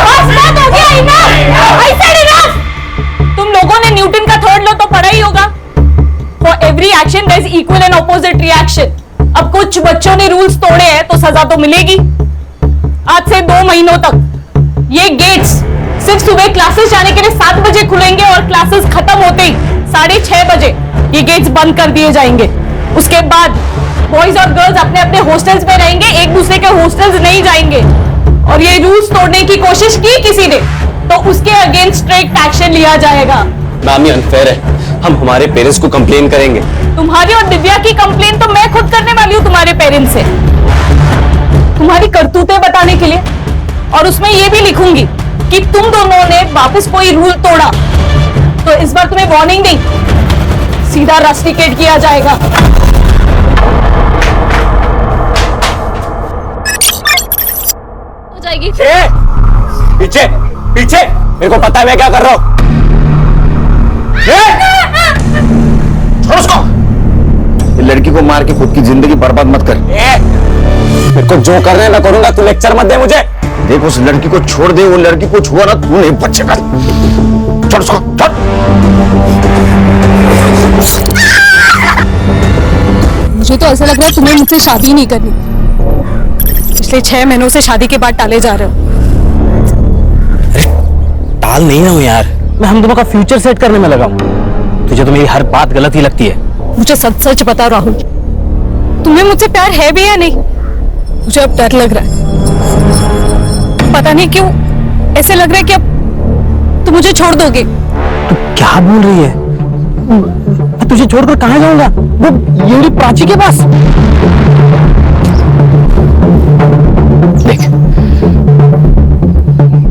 बस बात हो गया, enough. I said enough. तुम लोगों ने न्यूटन का थर्ड लॉ तो पढ़ा ही होगा। For every action there is equal and opposite reaction. अब कुछ बच्चों ने रूल्स तोड़े हैं तो सजा तो मिलेगी। आज से 2 महीनों तक ये गेट्स सिर्फ सुबह क्लासेस जाने के लिए 7 बजे खुलेंगे और क्लासेस खत्म होते ही 6:30 बजे ये गेट्स बंद कर दिए जाएंगे। उसके बाद बॉयज और गर्ल्स अपने अपने हॉस्टल्स में रहेंगे, एक दूसरे के हॉस्टल्स नहीं जाएंगे। और ये रूल्स तोड़ने की कोशिश की किसी ने तो उसके अगेंस्ट स्ट्रिक्ट एक्शन लिया जाएगा। मैम ये अनफेयर है, हम हमारे पेरेंट्स को कंप्लेन करेंगे। तुम्हारी और दिव्या की कंप्लेन तो मैं खुद करने वाली हूँ तुम्हारे पेरेंट्स से, तुम्हारी करतूतें बताने के लिए। और उसमें ये भी लिखूंगी कि तुम दोनों ने वापस कोई रूल तोड़ा तो इस बार तुम्हें वार्निंग नहीं, सीधा रस्टिकेट किया जाएगा। हो जाएगी। पीछे पीछे, मेरे को पता है मैं क्या कर रहा हूँ। छोड़ उसको। ये लड़की को मार के खुद की जिंदगी बर्बाद मत कर। मेरे को जो करना है मैं करूंगा, तू लेक्चर मत दे मुझे। देख उस लड़की को छोड़ दे, वो लड़की को छुआ ना तू नहीं बचेगा। छोड़ उसको, छोड़। मुझे तो ऐसा लग रहा है तुम्हें मुझसे शादी नहीं करनी। पिछले 6 महीनों से शादी के बाद टाले जा रहे हो। टाल नहीं रहा हूँ यार, मैं हम दोनों का फ्यूचर सेट करने में लगा हूँ। तुझे तो मेरी हर बात गलत ही लगती है। मुझे सच सच बता राहुल, तुम्हें मुझसे प्यार है भी या नहीं? मुझे अब डर लग रहा है। पता नहीं क्यों ऐसे लग रहा है कि अब तुम मुझे छोड़ दोगे। तू क्या बोल रही है? मैं तुझे छोड़कर कहाँ जाऊंगा? वो येड़ी प्राची के पास। देख,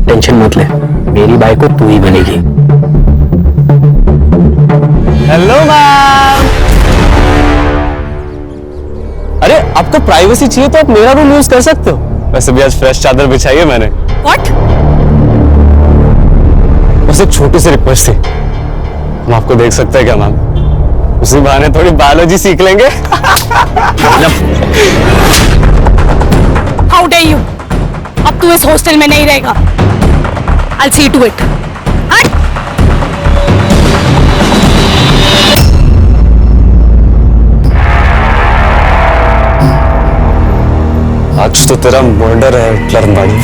टेंशन मत ले, मेरी बाइक को तू ही बनेगी। Hello ma'am. अरे आपको प्राइवेसी चाहिए तो आप मेरा रूम यूज कर सकते हो। वैसे भी आज फ्रेश चादर बिछाई है मैंने। What? बस एक छोटी सी रिक्वेस्ट थी, हम आपको देख सकते हैं क्या मैम? उसी बहाने थोड़ी बायोलॉजी सीख लेंगे। How dare you? अब तू इस हॉस्टल में नहीं रहेगा। I'll see to it. आज तो तेरा मर्डर है क्लर्नबाड़ी।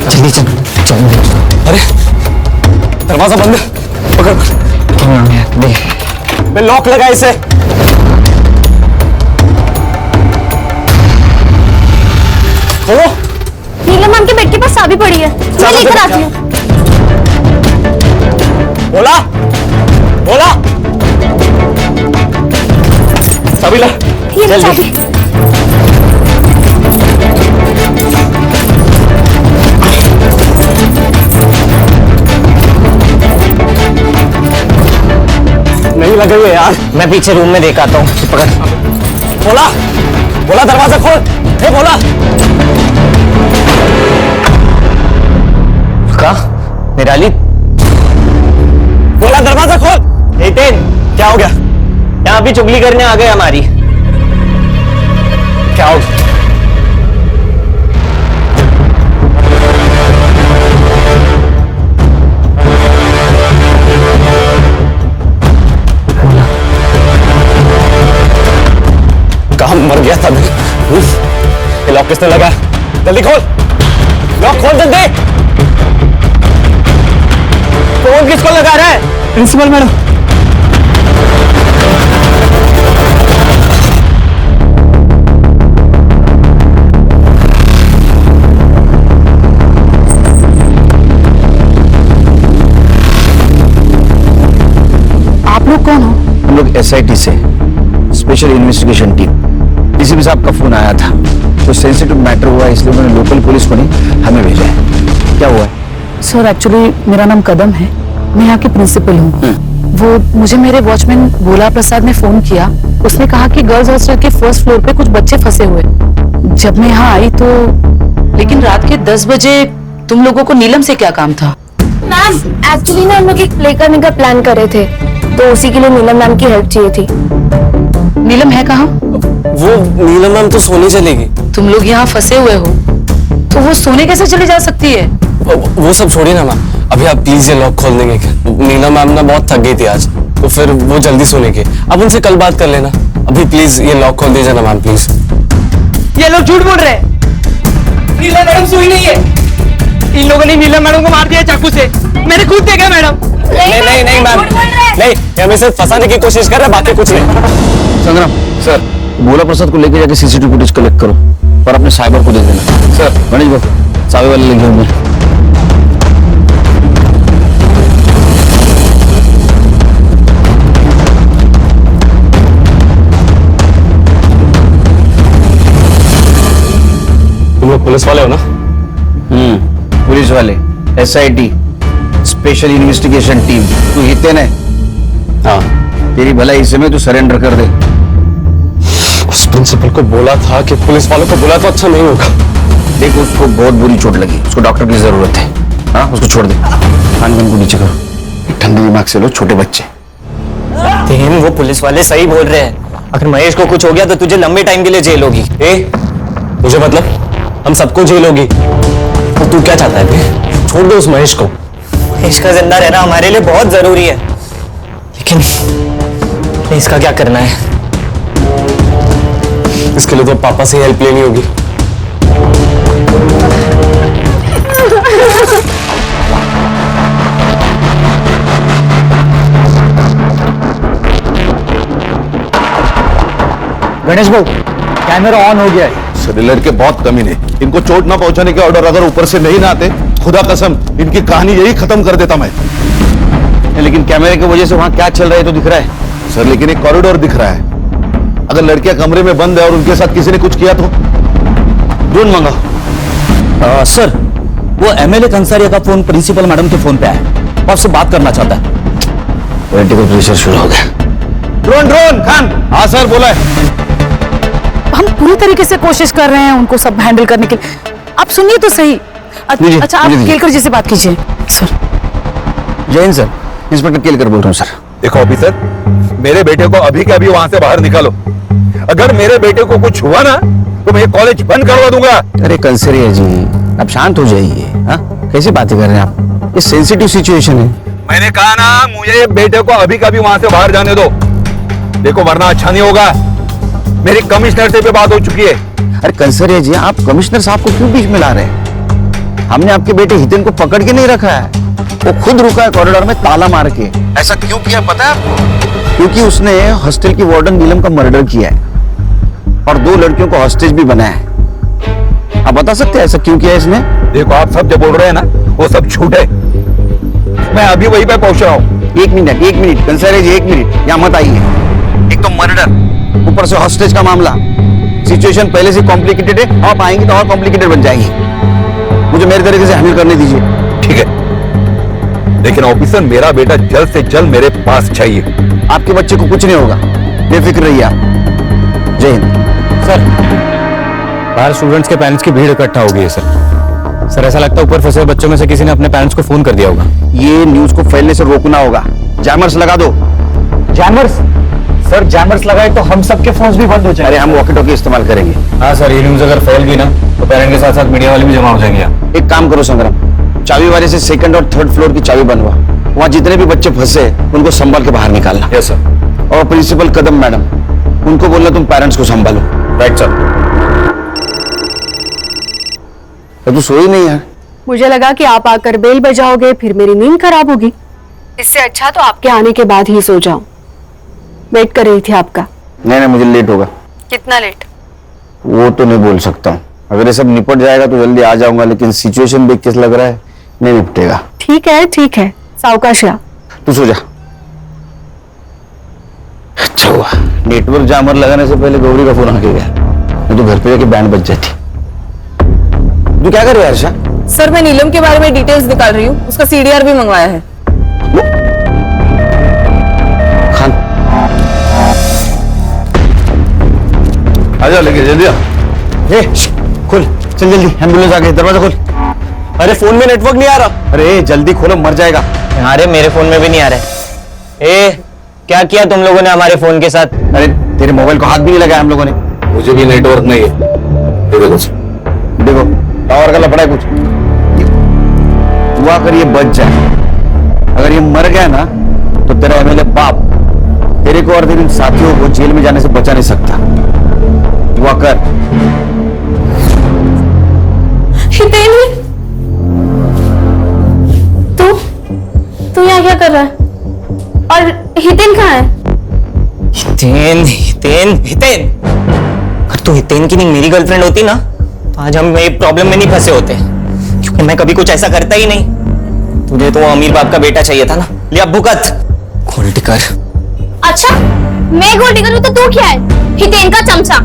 जल्दी चल, चल। अरे दरवाजा बंद है, पकड़। मैं लॉक लगा इसे। खोलो। नीलम मैम के बेड के पास चाबी पड़ी है, मैं लेकर आती हूँ। बोला बोला चाबी ला। ये ले चाबी। नहीं लगे हुए यार। मैं पीछे रूम में देख आता हूँ। पकड़। बोला बोला दरवाजा खोल। हे बोला कहा निराली, बोला दरवाजा खोल। एटेन, क्या हो गया? यहाँ भी चुगली करने आ गए हमारी। क्या हो गया? कहाँ मर गया था मैं? ये लॉक किसने लगा? जल्दी खोल, लॉक खोल जल्दी। फोन किसको लगा रहा है? Principal madam. आप लोग कौन हो? हम लोग SIT से, स्पेशल इन्वेस्टिगेशन टीम। डीसीपी साहब का फोन आया था, तो सेंसिटिव मैटर हुआ इसलिए उन्होंने लोकल पुलिस को नहीं हमें भेजा है। क्या हुआ है? सर एक्चुअली मेरा नाम कदम है, मैं यहाँ की प्रिंसिपल हूँ। वो मुझे मेरे वॉचमैन भोला प्रसाद ने फोन किया। उसने कहा कि गर्ल्स हॉस्टल के फर्स्ट फ्लोर पे कुछ बच्चे फंसे हुए। जब मैं यहाँ आई तो लेकिन रात के 10 बजे तुम लोगों को नीलम से क्या काम था? मैम एक्चुअली ना हम लोग एक प्ले करने का प्लान कर रहे थे, तो उसी के लिए नीलम मैम की हेल्प चाहिए थी। नीलम है कहाँ? वो नीलम मैम तो सोने चलेगी। तुम लोग यहाँ फंसे हुए हो तो वो सोने कैसे चली जा सकती है? वो सब छोड़िए ना मैम, अभी आप प्लीज ये लॉक खोल देंगे क्या? नीलम मैम ना बहुत थक गई थी आज, तो फिर वो जल्दी सोने के। अब उनसे कल बात कर लेना। अभी प्लीज ये लॉक खोल दीजिए ना मैम प्लीज। ये लोग झूठ बोल रहे हैं। नीलम मैडम सोई नहीं है। इन लोगों ने नीलम मैडम को मार दिया चाकू से। मैंने खुद देखा मैडम। नहीं मैम, नहीं, हमें सिर्फ फंसाने की कोशिश कर रहे हैं, बाकी कुछ नहीं। संग्राम सर, भोला प्रसाद को लेके जाके CCTV फुटेज कलेक्ट करो और अपने साइबर को दे देना। सर गणेश भाई, चाबी वाले लेके होंगे। तुम लोग पुलिस वाले हो ना? पुलिस वाले, SIT, स्पेशल इन्वेस्टिगेशन टीम। तू हितेन है? हाँ, तेरी भलाई इस समय तू सरेंडर कर दे। उस प्रिंसिपल को बोला था कि पुलिस वालों को बुला तो अच्छा नहीं होगा। देख, उसको बहुत बुरी चोट लगी, उसको डॉक्टर की जरूरत है। हाँ, उसको छोड़ दे। खान को नीचे करो, ठंडे दिमाग से लो, छोटे बच्चे। वो पुलिस वाले सही बोल रहे हैं। अगर महेश को कुछ हो गया तो तुझे लंबे टाइम के लिए जेल होगी। मुझे मतलब हम सबको जेल होगी। तो तू क्या चाहता है? छोड़ दो उस महेश को। महेश का जिंदा रहना हमारे लिए बहुत जरूरी है, लेकिन इसका क्या करना है? इसके लिए तो पापा से हेल्प लेनी होगी। गणेश भाऊ कैमरा ऑन हो गया है। सर लड़के बहुत कमीने, इनको चोट ना पहुंचाने के ऑर्डर अगर ऊपर से नहीं ना आते, खुदा कसम इनकी कहानी यही खत्म कर देता मैं। लेकिन कैमरे की वजह से वहां क्या चल रहा है तो दिख रहा है सर, लेकिन एक कॉरिडोर दिख रहा है। अगर लड़कियां कमरे में बंद है और उनके साथ किसी ने कुछ किया तो ड्रोन मंगाओ। सर वो एमएलए कंसारिया का फोन प्रिंसिपल मैडम के फोन पे है, वो आपसे बात करना चाहता है। पॉलिटिकल प्रेशर शुरू हो गया। Drone drone Khan. हाँ सर बोला है। हम पूरी तरीके से कोशिश कर रहे हैं उनको सब हैंडल करने के लिए। आप सुनिए तो सही। अच्छा आप केलकर जी से बात कीजिए। सर जय हिंद सर, इंस्पेक्टर केलकर बोल रहा हूँ सर। देखो ऑफिसर, मेरे बेटे को अभी के अभी वहां से बाहर निकालो। अगर मेरे बेटे को कुछ हुआ ना तो मैं कॉलेज बंद करवा दूंगा। अरे कंसरिया जी आप शांत हो जाइए। हाँ कैसी बातें कर रहे हैं आप, ये सेंसिटिव सिचुएशन है। मैंने कहा ना मुझे बेटे को अभी कभी वहां से बाहर जाने दो, देखो वरना अच्छा नहीं होगा। मेरी कमिश्नर से भी बात हो चुकी है। अरे कंसरिया जी आप कमिश्नर साहब को क्यों बीच में ला रहे हैं? हमने आपके बेटे हितेन को पकड़ के नहीं रखा है, वो खुद रुका है कॉरिडोर में ताला मार के। ऐसा क्यों किया पता है आपको? क्योंकि उसने हॉस्टल की वार्डन नीलम का मर्डर किया है और 2 लड़कियों को हॉस्टेज भी बनाया है। आप बता सकते हैं ऐसा क्यों किया इसने? देखो आप सब जो बोल रहे हैं ना वो सब झूठ है। मैं अभी वहीं पे पहुंच रहा हूँ। एक मिनट कंसरिया जी, 1 मिनट यहाँ मत आइए। एक तो मर्डर, ऊपर से हॉस्टेज का मामला, सिचुएशन पहले से कॉम्प्लिकेटेड है, आप आएंगे तो और कॉम्प्लिकेटेड बन जाएगी। मुझे मेरे तरीके से हैंडल करने दीजिए। ठीक है, लेकिन ऑफिसर मेरा बेटा जल्द से जल्द मेरे पास चाहिए। आपके बच्चे को कुछ नहीं होगा, बेफिक्र रहिए आप। जय हिंद। सर बाहर स्टूडेंट्स के पेरेंट्स की भीड़ इकट्ठा हो गई है सर ऐसा लगता है ऊपर फंसे बच्चों में से किसी ने अपने पेरेंट्स को फोन कर दिया होगा। ये न्यूज को फैलने से रोकना होगा। जैमर्स लगा दो। जैमर्स? सर जैमर्स लगाए तो हम सबके फोन्स भी बंद हो जाएंगे। अरे हम वॉकी टॉकी इस्तेमाल करेंगे। हाँ सर, ये न्यूज अगर फैल गई ना तो पेरेंट के साथ साथ मीडिया वाले भी जमा हो जाएंगे यहाँ। एक काम करो संग्राम, चाबी वाले से 2nd और 3rd फ्लोर की चाबी बनवा, वहाँ जितने भी बच्चे फंसे उनको संभाल के बाहर निकालना। Yes sir. और प्रिंसिपल कदम मैडम, उनको बोलना तुम पेरेंट्स को संभालो। Right sir. तू सोई नहीं यार? मुझे लगा कि आप आकर बेल बजाओगे फिर मेरी नींद खराब होगी, इससे अच्छा तो आपके आने के बाद ही सो जाऊं। वेट कर रही थी आपका। नहीं मुझे लेट होगा। कितना लेट? वो तो नहीं बोल सकता हूँ। अगर ये सब निपट जाएगा तो जल्दी आ जाऊंगा, लेकिन सिचुएशन देख के लग रहा है नहीं निपटेगा। ठीक है सावकाश रहा। तू सो जा। अच्छा हुआ नेटवर्क जामर लगाने से पहले गौरी का फोन आके गया, नहीं तो घर पे जाके बैंड बज जाती। तू क्या कर रही है हर्षा? सर मैं नीलम के बारे में डिटेल्स निकाल रही हूँ, उसका सीडीआर भी मंगवाया है। खान आजा लेके जल्दी आ। खोल चल जल्दी, एम्बुलेंस आ गई, दरवाजा खोल। अरे फोन में नेटवर्क नहीं आ रहा। अरे जल्दी खोलो, मर जाएगा। अरे मेरे फोन में भी नहीं आ रहा है। क्या किया तुम लोगों ने हमारे फोन के साथ? अरे तेरे मोबाइल को हाथ भी नहीं लगाया हम लोगों ने। मुझे भी नेटवर्क नहीं है। देखो टावर का लफड़ा है कुछ। दुआ कर ये बच जाए, अगर ये मर गया ना तो तेरा एमएलए बाप तेरे को और तेरे साथियों को जेल में जाने से बचा नहीं सकता। दुआ कर। हितेन, तू यहाँ क्या कर रहा है? और हितेन कहाँ है? हितेन अगर तू हितेन की नहीं मेरी गर्लफ्रेंड होती ना तो आज हम ये प्रॉब्लम में नहीं फंसे होते, क्योंकि मैं कभी कुछ ऐसा करता ही नहीं। तुझे तो वो अमीर बाप का बेटा चाहिए था ना, ले अब भुगत। गोल्ड कर। अच्छा मैं गोल्डी करूँ तो तू क्या है? हितेन का चमचा।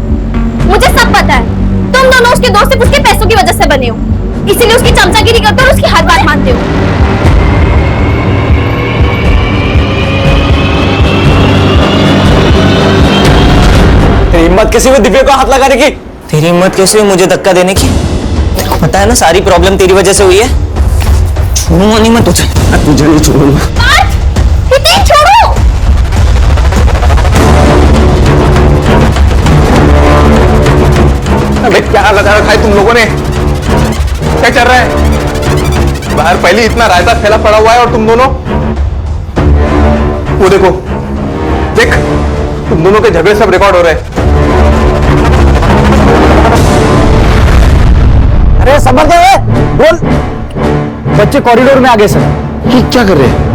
मुझे सब पता है, तुम दोनों उसके दोस्त सिर्फ उसके पैसों की वजह से बने हो, इसीलिए उसकी चमचागिरी करते हो और उसकी हर बात मानते हो। तेरी हिम्मत कैसे हुई दिव्या को हाथ लगाने की? तेरी हिम्मत कैसे हुई मुझे धक्का देने की? तेरे को पता है ना सारी प्रॉब्लम तेरी वजह से हुई है। छोड़ूंगा नहीं मैं तुझे, तुझे नहीं छोड़ूंगा। हितेन छोड़ो। अबे क्या लगा रखा है तुम लोगों ने? क्या चल रहा है बाहर? पहले इतना रायता फैला पड़ा हुआ है और तुम दोनों वो देखो, देख तुम दोनों के झगड़े सब रिकॉर्ड हो रहे हैं। अरे सबर दे, बोल। बच्चे कॉरिडोर में आ गए सर। ये क्या कर रहे हैं?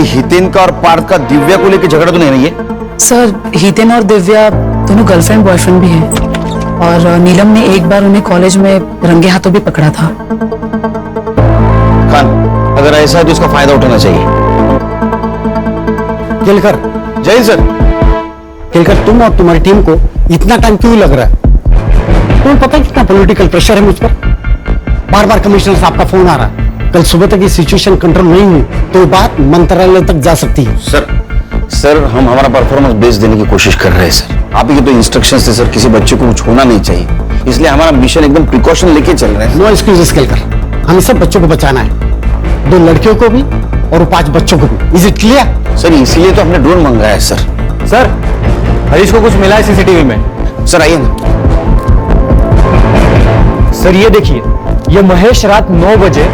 ये हितेन का और पार्थ का दिव्या को लेकर झगड़ा तो नहीं रही है? सर हितेन और दिव्या दोनों गर्लफ्रेंड बॉयफ्रेंड भी हैं और नीलम ने एक बार उन्हें कॉलेज में रंगे हाथों भी पकड़ा था। खान, अगर ऐसा है तो इसका फायदा उठाना चाहिए। केलकर, जय सर। केलकर, तुम और तुम्हारी टीम को इतना टाइम क्यों लग रहा है? तुम्हें पता है कितना पॉलिटिकल प्रेशर है मुझ पर? बार बार कमिश्नर साहब का फोन आ रहा है। कल सुबह तक ये सिचुएशन कंट्रोल नहीं हुई तो बात मंत्रालय तक जा सकती है। सर हम हमारा परफॉर्मेंस बेस देने की कोशिश कर रहे हैं सर। आप ही के तो इंस्ट्रक्शंस थे सर, किसी बच्चे को कुछ होना नहीं चाहिए, इसलिए हमारा मिशन एकदम प्रिकॉशन लेके चल रहे हैं। नो एक्सक्यूजेस केलकर, हमें सब बच्चों को बचाना है, 2 लड़कियों को भी और 5 बच्चों को भी। Is it clear? सर इसीलिए तो हमने ड्रोन मंगाया है सर। सर हरीश को कुछ मिला है सीसीटीवी में। सर आइए ना। सर ये देखिए, ये महेश रात 9 बजे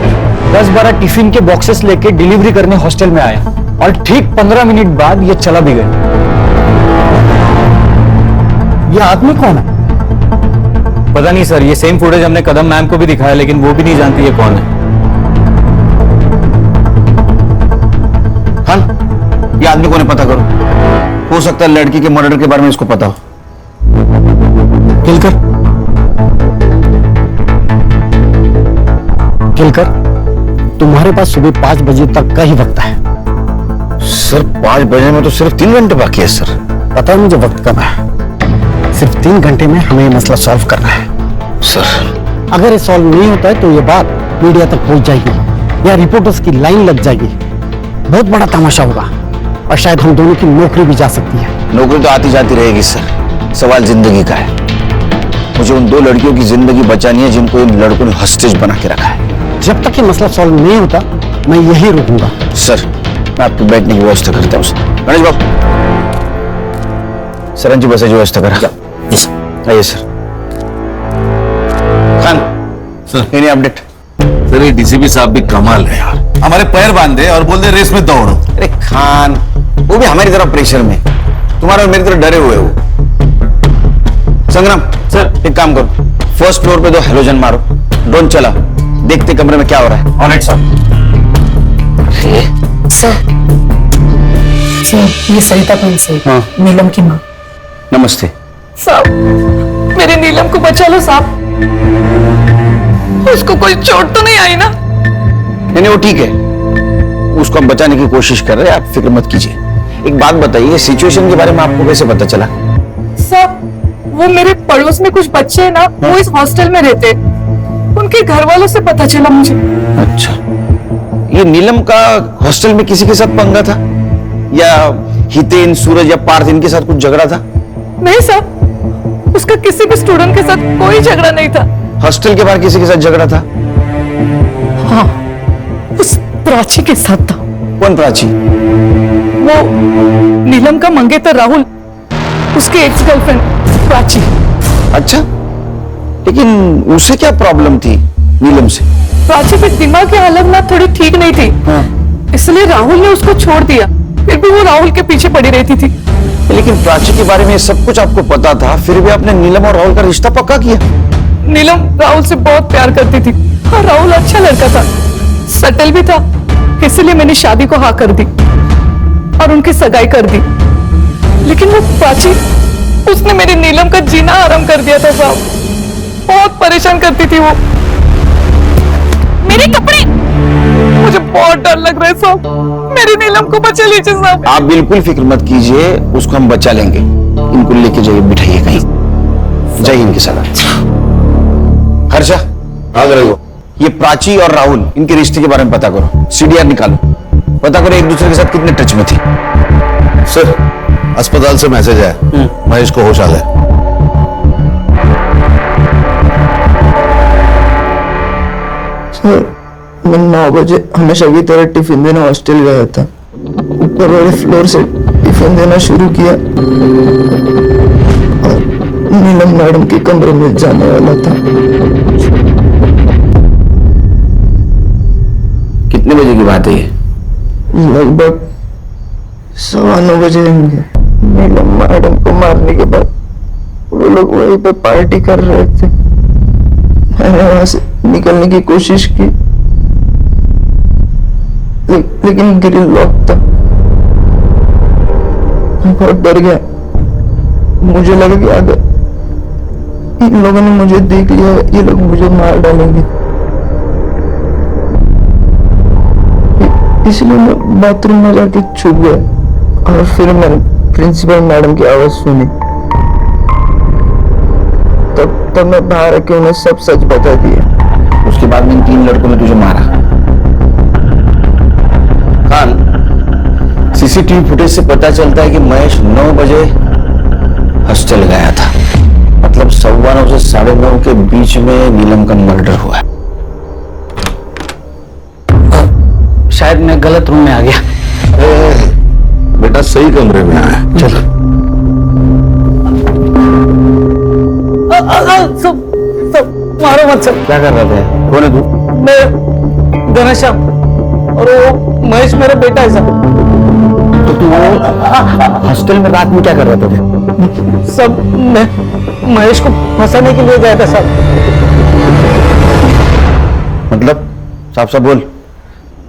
10-12 टिफिन के बॉक्सेस लेके डिलीवरी करने हॉस्टल में आया और ठीक 15 मिनट बाद ये चला भी गया। ये आदमी कौन है? पता नहीं सर, ये सेम फुटेज हमने कदम मैम को भी दिखाया लेकिन वो भी नहीं जानती ये कौन है। खान, ये आदमी कौन है पता करो, हो सकता है लड़की के मर्डर के बारे में इसको पता हो। केलकर, तुम्हारे पास सुबह 5 बजे तक का ही वक्त है। सर 5 बजे में तो सिर्फ 3 घंटे बाकी है सर। पता है मुझे वक्त कम है, सिर्फ 3 घंटे में हमें ये मसला सॉल्व करना है। सर अगर ये सॉल्व नहीं होता है तो ये बात मीडिया तक पहुंच जाएगी या रिपोर्टर्स की लाइन लग जाएगी, बहुत बड़ा तमाशा होगा और शायद हम दोनों की नौकरी भी जा सकती है। नौकरी तो आती जाती रहेगी सर, सवाल जिंदगी का है। मुझे उन 2 लड़कियों की जिंदगी बचानी है जिनको इन लड़कों ने हॉस्टेज बना के रखा है। जब तक ये मसला सॉल्व नहीं होता मैं यही रुकूंगा। सर मैं आपके बैठने की व्यवस्था करता हूँ। गणेश बाबू, सरन जी बस व्यवस्था करा। आइए sir. Khan sir, any update? Sir ये डीसीपी साहब भी कमाल है यार, हमारे पैर बांधे और बोल दे रेस में दौड़ो। अरे खान, वो भी हमारी तरफ प्रेशर में, तुम्हारे और मेरी तरफ डरे हुए हो। संग्राम सर एक काम करो, फर्स्ट फ्लोर पे 2 हेलोजन मारो, ड्रोन चला, देखते कमरे में क्या हो रहा है। Alright sir. सर ये सरिता प्रिंस है, नीलम की माँ। नमस्ते। साहब मेरे नीलम को बचा लो साहब, उसको कोई चोट तो नहीं आई ना? नहीं वो ठीक है, उसको हम बचाने की कोशिश कर रहे हैं, आप फिक्र मत कीजिए। एक बात बताइए, सिचुएशन के बारे में आपको कैसे पता चला? साहब वो मेरे पड़ोस में कुछ बच्चे हैं ना, वो इस हॉस्टल में रहते, उनके घर वालों से पता चला मुझे। अच्छा, ये नीलम का हॉस्टल में किसी के साथ पंगा था या हितेन, सूरज या पार्थ इनके साथ कुछ झगड़ा था? नहीं साहब, उसका किसी भी स्टूडेंट के साथ कोई झगड़ा नहीं था। हॉस्टल के बाहर किसी के साथ झगड़ा था? हाँ, उस प्राची के साथ था। कौन प्राची? वो नीलम का मंगेतर राहुल, उसकी एक्स गर्लफ्रेंड प्राची। अच्छा, लेकिन उसे क्या प्रॉब्लम थी नीलम से? प्राची की दिमाग की हालत ना थोड़ी ठीक नहीं थी, इसलिए राहुल ने उसको छोड़ दिया, फिर भी वो राहुल के पीछे पड़ी रहती थी। लेकिन प्राची के बारे में सब कुछ आपको पता था, फिर भी आपने नीलम और राहुल का रिश्ता पक्का किया? नीलम राहुल से बहुत प्यार करती थी और राहुल अच्छा लड़का था, सटल भी था, इसलिए मैंने शादी को हाँ कर दी और उनकी सगाई कर दी। लेकिन वो प्राची, उसने मेरी नीलम का जीना आराम कर दिया था साहब, बहुत परेशान करती थी वो। मेरे कपड़े, मुझे बहुत डर लग रहा है साहब, मेरी नीलम को बचा लीजिए साहब। आप बिल्कुल फिक्र मत कीजिए, उसको हम बचा लेंगे। इनको लेके जाइए, बिठाइए कहीं, जाइए इनके साथ। हर्षा आ गए हो, ये प्राची और राहुल, इनके रिश्ते के बारे में पता करो, सीडीआर निकालो, पता करो एक दूसरे के साथ कितने टच में थे। सर अस्पताल से मैसेज है, महेश को होश आ गया। सर मैं 9 बजे हमेशा की तरह टिफिन देने हॉस्टल गया था, ऊपर वाले फ्लोर से टिफिन देना शुरू किया और नीलम मैडम के कमरे में जाने वाला था। कितने बजे की बात है ये? लगभग 9:15 बजे होंगे। नीलम मैडम को मारने के बाद वो लोग वहीं पे पार्टी कर रहे थे, मैंने वहां से निकलने की कोशिश की लेकिन ग्रिल लॉक था। मैं बहुत डर गया। मुझे लगा कि अगर इन लोगों ने मुझे देख लिया ये लोग मुझे मार डालेंगे, इसलिए मैं बाथरूम में जाके छुप गया और फिर मैंने प्रिंसिपल मैडम की आवाज सुनी। तब मैं बाहर आके उन्हें सब सच बता दिया। उसके बाद में इन 3 लड़कों ने तुझे मारा। खान, सीसीटीवी फुटेज से पता चलता है कि महेश 9 बजे हॉस्टल गया था, मतलब 9:15 से 9:30 के बीच में नीलम का मर्डर हुआ है। शायद मैं गलत रूम में आ गया। बेटा सही कमरे में आया। चलो। मारो मत सर। क्या कर रहे थे? कौन है तू? मैं घनश्याम और वो महेश मेरा बेटा है सर। तो तू हॉस्टल में रात में क्या कर रहे थे? सब मैं महेश को फंसाने के लिए गया था सर। मतलब साफ साफ बोल।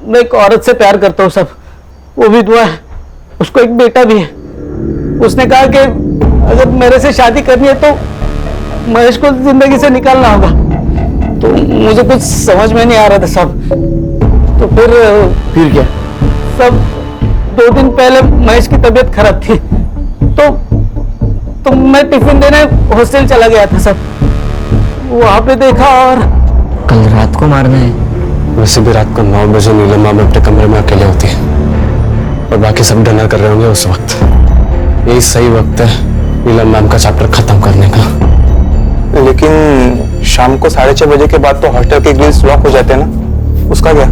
मैं एक औरत से प्यार करता हूँ सब, वो विधवा है, उसको एक बेटा भी है। उसने कहा कि अगर मेरे से शादी करनी है तो महेश को जिंदगी से निकालना होगा। तो मुझे कुछ समझ में नहीं आ रहा था सब। तो फिर क्या सब 2 दिन पहले महेश की तबीयत खराब थी तो मैं टिफिन देने हॉस्टल चला गया था सब। वहां पे देखा और कल रात को मारना है। वैसे भी रात को 9 बजे नीलम मैम अपने कमरे में अकेले होती है और बाकी सब डिनर कर रहे होंगे उस वक्त। यही सही वक्त है नीलम मैम का चैप्टर खत्म करने का। लेकिन शाम को 6:30 बजे के बाद तो हॉस्टल के ग्रिल्स लॉक हो जाते हैं ना, उसका क्या?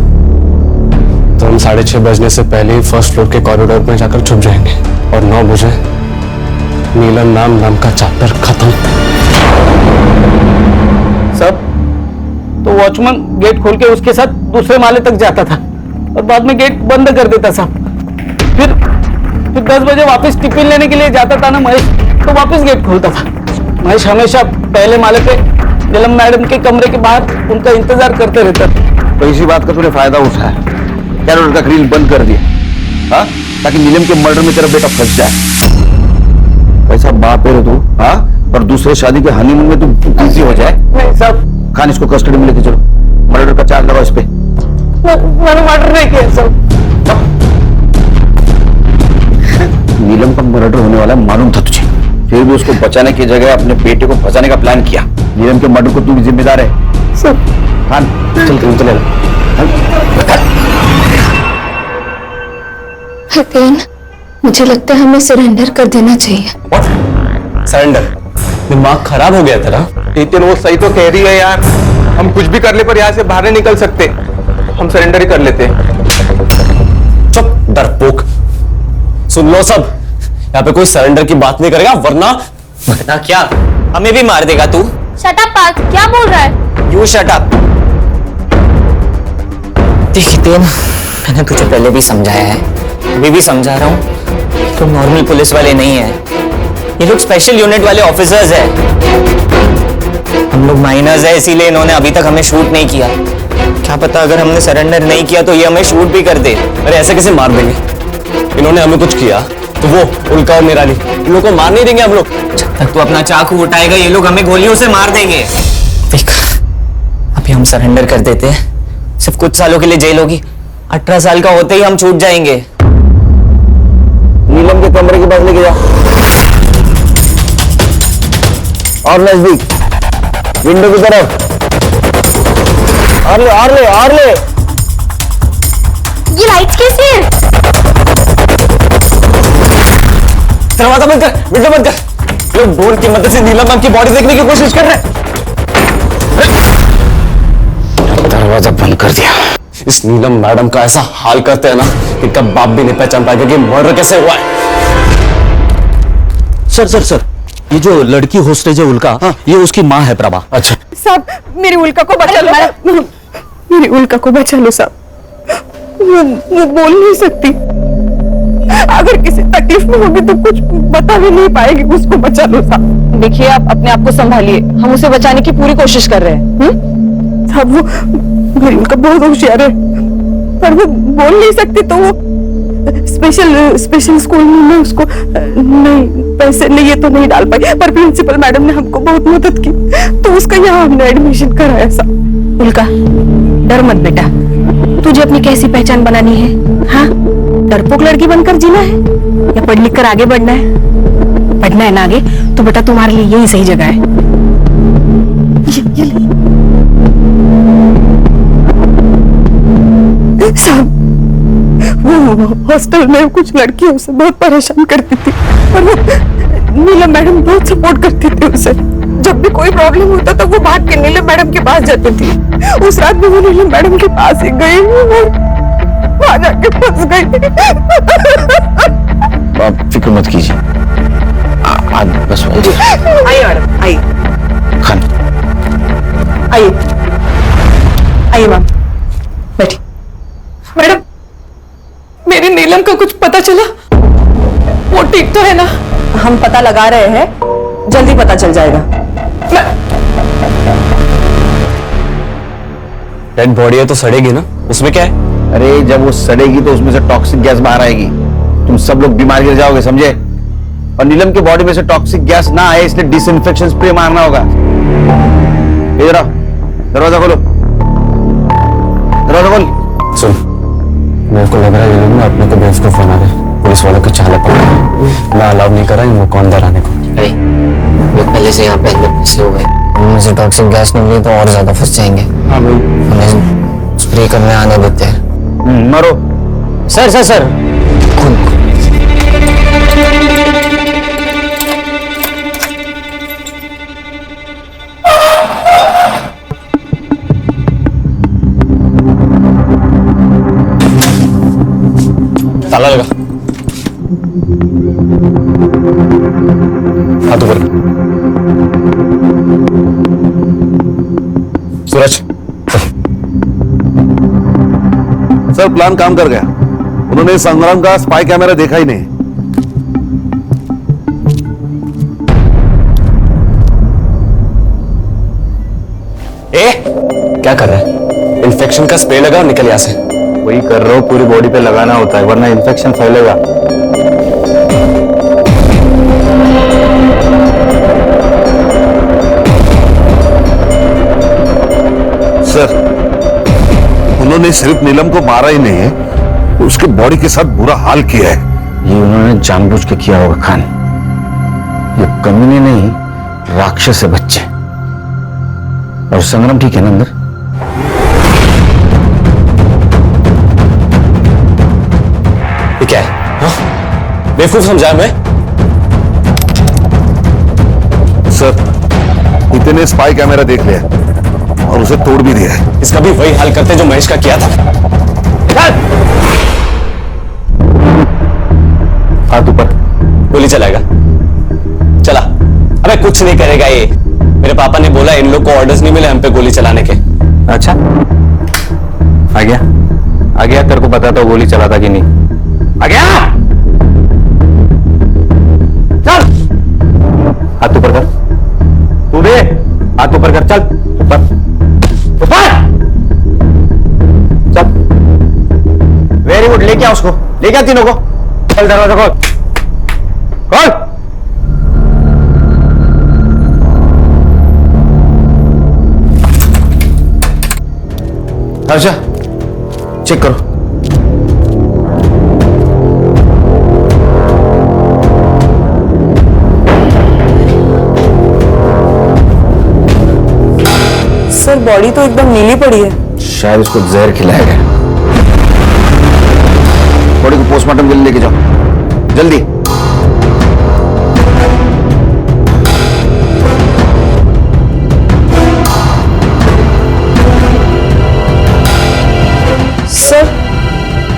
तो हम 6:30 बजने से पहले ही फर्स्ट फ्लोर के कॉरिडोर में जाकर छुप जाएंगे और 9 बजे नीलम मैम नाम का चैप्टर खत्म। सब तो वॉचमैन गेट खोल के उसके साथ दूसरे माले तक जाता था और बाद में गेट बंद कर देता था। फिर 10 बजे वापस टिफिन लेने के लिए जाता था ना महेश, तो वापस गेट खोलता था। महेश हमेशा पहले माले पे नीलम मैडम के कमरे के बाहर उनका इंतजार करते रहता। तो इसी बात का तूने फायदा उठाया, कैरोल का ग्रिल बंद कर दिया, हाँ, ताकि नीलम के मर्डर में तेरा बेटा फंस जाए। वैसा बाप है तू, हाँ, और दूसरे शादी के हनीमून में तू बिजी हो जाए। नहीं साहब, खान इसको कस्टडी में लेके चलो, मर्डर का चार्ज लगाओ इस पे। मैंने मर्डर नहीं किया साहब। नीलम का मर्डर होने वाला मालूम था तुझे, फिर भी उसको बचाने की जगह अपने बेटे को फंसाने का प्लान किया। नीलम के मर्डर को तू भी जिम्मेदार है सर। खान चल तू चले। हकीम, मुझे लगता है हमें सरेंडर कर देना चाहिए। सरेंडर? दिमाग खराब हो गया तेरा? नितिन वो सही तो कह रही है यार, हम कुछ भी कर ले पर यहाँ से बाहर नहीं निकल सकते। हम सरेंडर ही कर लेते। चुप डरपोक। सुन लो सब, यहाँ पे कोई सरेंडर की बात नहीं करेगा वरना क्या हमें भी मार देगा तू। शट अप पार्थ, क्या बोल रहा है? You shut up. देख हितेन, मैंने तुझे पहले भी समझाया है, अभी भी समझा रहा हूँ, तो नॉर्मल पुलिस वाले नहीं है, ये लोग स्पेशल यूनिट वाले ऑफिसर्स हैं। हम लोग माइनर्स हैं, इसीलिए इन्होंने अभी तक हमें शूट नहीं किया। क्या पता अगर हमने सरेंडर नहीं किया तो ये हमें शूट भी कर दे। अरे ऐसे कैसे मार देंगे? इन्होंने हमें कुछ किया तो वो उनका और निराली, इन लोगों को मार नहीं देंगे हम लोग। जब तक तू अपना चाकू उठाएगा ये लोग हमें गोलियों से मार देंगे। देख, अभी हम सरेंडर कर देते हैं, सिर्फ कुछ सालों के लिए जेल होगी, 18 साल का होते ही हम छूट जाएंगे। नीलम के कमरे के पास लेके जा और नजदीक विंडो की तरफ। और ले। ये लाइट्स कैसी है? दरवाजा बंद कर, विंडो बंद कर। लोग ड्रोन की मदद से नीलम मैम की बॉडी देखने की कोशिश कर रहे हैं। दरवाजा बंद कर दिया। इस नीलम मैडम का ऐसा हाल करते हैं ना कि कब बाप भी नहीं पहचान पाएगा कि मर्डर कैसे हुआ है। सर, ये जो लड़की होस्टेज है उल्का, हाँ, ये उसकी माँ है प्रभा। अच्छा साहब, मेरी उल्का को बचा लो। मेरी उल्का को बचा लो साहब, वो बोल नहीं सकती। अगर किसी तकलीफ में होगी तो कुछ बता भी नहीं पाएगी, उसको बचा लो साहब। देखिए, आप अपने आप को संभालिए, हम उसे बचाने की पूरी कोशिश कर रहे हैं। साहब, वो मेरी उल्का बहुत होशियार है, पर वो बोल नहीं सकती तो वो स्पेशल स्कूल में मैं उसको नहीं पैसे नहीं, ये तो नहीं डाल पाई, पर प्रिंसिपल मैडम ने हमको बहुत मदद की तो उसका यहाँ हमने एडमिशन कराया। सा उल्का, डर मत बेटा, तुझे अपनी कैसी पहचान बनानी है? हाँ, डरपोक लड़की बनकर जीना है या पढ़ लिख कर आगे बढ़ना है? बढ़ना है ना आगे, तो बेटा तुम्हारे लिए यही सही जगह है। साहब, वो हॉस्टल में कुछ लड़कियां उसे बहुत परेशान करती थी, पर वो नीलम मैडम बहुत सपोर्ट करती थी उसे। जब भी कोई प्रॉब्लम होता तो वो भाग के नीलम मैडम के पास जाती थी। उस रात में वो नीलम मैडम के पास ही गई, वहां जाके फंस गई। आप फिक्र मत कीजिए, बस आइए मैडम, आइए खान, आइए आइए मैम, बैठिए। मैडम, मेरी नीलम का कुछ पता चला? वो ठीक तो है ना? हम पता लगा रहे हैं, जल्दी पता चल जाएगा। डेड बॉडी है तो सड़ेगी ना, उसमें क्या है? अरे जब वो सड़ेगी तो उसमें से टॉक्सिक गैस बाहर आएगी, तुम सब लोग बीमार गिर जाओगे, समझे? और नीलम के बॉडी में से टॉक्सिक गैस ना आए इसलिए डिसइंफेक्शन स्प्रे मारना होगा। इधर आओ, दरवाजा खोलो, दरवाजा खोल। सुन, मेरे को लग रहा है ये लोग ना अपने को बेवकूफ बना रहे, पुलिस वालों को चाले पड़ रहे। मैं अलाउ नहीं कर रहा इनको को अंदर आने को। अरे वो पहले से यहाँ पे अंदर फंसे हुए हैं, उनमें से टॉक्सिक गैस निकली तो और ज्यादा फंस जाएंगे। हाँ भाई, उन्हें स्प्रे करने आने देते हैं। मारो। सर सर सर, ताला लगा, हाथ ऊपर। सूरज, सर प्लान काम कर गया, उन्होंने संग्राम का स्पाई कैमरा देखा ही नहीं। क्या कर रहा है? इन्फेक्शन का स्प्रे लगा और निकल यहाँ से। वही कर रहा हूँ, पूरी बॉडी पे लगाना होता है वरना इन्फेक्शन फैलेगा। सर, उन्होंने सिर्फ नीलम को मारा ही नहीं है, उसके बॉडी के साथ बुरा हाल किया है। ये उन्होंने जानबूझ के किया होगा खान, ये कमीने नहीं राक्षस है बच्चे। और संग्राम ठीक है ना अंदर? ये क्या है? हाँ? बेवकूफ समझा मैं? सर, इतने स्पाई कैमरा देख लिया और उसे तोड़ भी दिया है। इसका भी वही हाल करते जो महेश का किया था। हाथ ऊपर। गोली चलाएगा? चला। अबे कुछ नहीं करेगा ये, मेरे पापा ने बोला इन लोग को ऑर्डर्स नहीं मिले हम पे गोली चलाने के। अच्छा, आ गया आ गया, तेरे को बताता हूँ गोली चलाता कि नहीं। आ गया, चल हाथ ऊपर कर, तू दे हाथ ऊपर कर, चल ऊपर ऊपर चल। वेरी गुड, लेके आ उसको, लेके आ तीनों को। चल दरवाजा खोल, खोल। हर्षा, चेक करो। सर, बॉडी तो एकदम नीली पड़ी है। शायद उसको जहर खिलाया गया। बॉडी को पोस्टमार्टम के लिए लेके जाओ जल्दी। सर,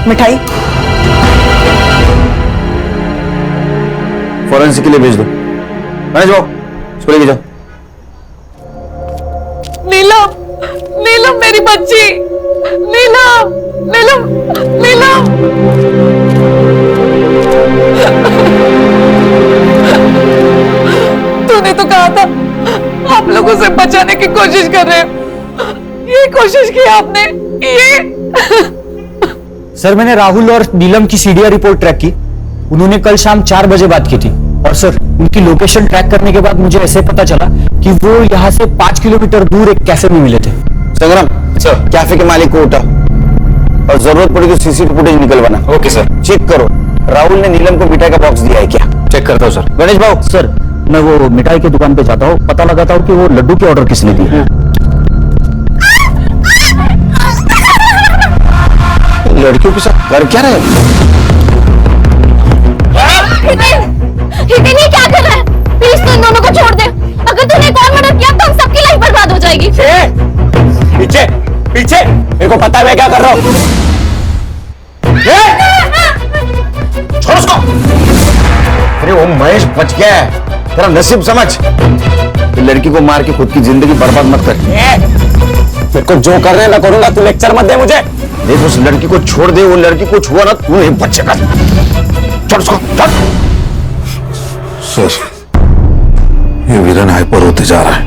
मिठाई। फॉरेंसिक के लिए भेज दो। मैनेज जाओ, इसको लेके जाओ। नीलम, नीलम मेरी बच्ची, नीलम, नीलम, नीलम। तूने तो कहा था आप लोगों से बचाने की कोशिश कर रहे हो, ये कोशिश की आपने, ये सर मैंने राहुल और नीलम की सीडीआर रिपोर्ट ट्रैक की। उन्होंने कल शाम 4 बजे बात की थी और सर उनकी लोकेशन ट्रैक करने के बाद मुझे ऐसे पता चला कि वो यहाँ से 5 किलोमीटर दूर एक कैफे में मिले थे। संग्राम सर, कैफे के मालिक को उठाओ और जरूरत पड़ी तो सीसीटीवी फुटेज निकलवाना। Okay sir. चेक करो राहुल ने नीलम को मिठाई का बॉक्स दिया है क्या? चेक करता हूँ सर। गणेश भाऊ सर मैं वो मिठाई की दुकान पे जाता हूँ, पता लगाता हूँ कि वो लड्डू की ऑर्डर किसने दी है। लड़कियों के साथ कर क्या रहे? हितेन ये क्या कर रहा है? प्लीज तू इन दोनों को छोड़ दे। अगर तूने एक और मर्डर किया तो हम सबकी लाइफ बर्बाद हो जाएगी। पीछे पीछे, मेरे को पता है मैं क्या कर रहा हूँ। छोड़ उसको। अरे वो महेश बच गया है, तेरा नसीब समझ। तो लड़की को मार के खुद की जिंदगी बर्बाद मत कर। मेरे को जो करना है मैं करूंगा, तू लेक्चर मत दे मुझे। देख उस लड़की को छोड़ दे, वो लड़की कुछ हुआ ना तू नहीं बचेगा। छोड़ उसको, छोड़। सर ये विलन हाइपर होते जा रहा है।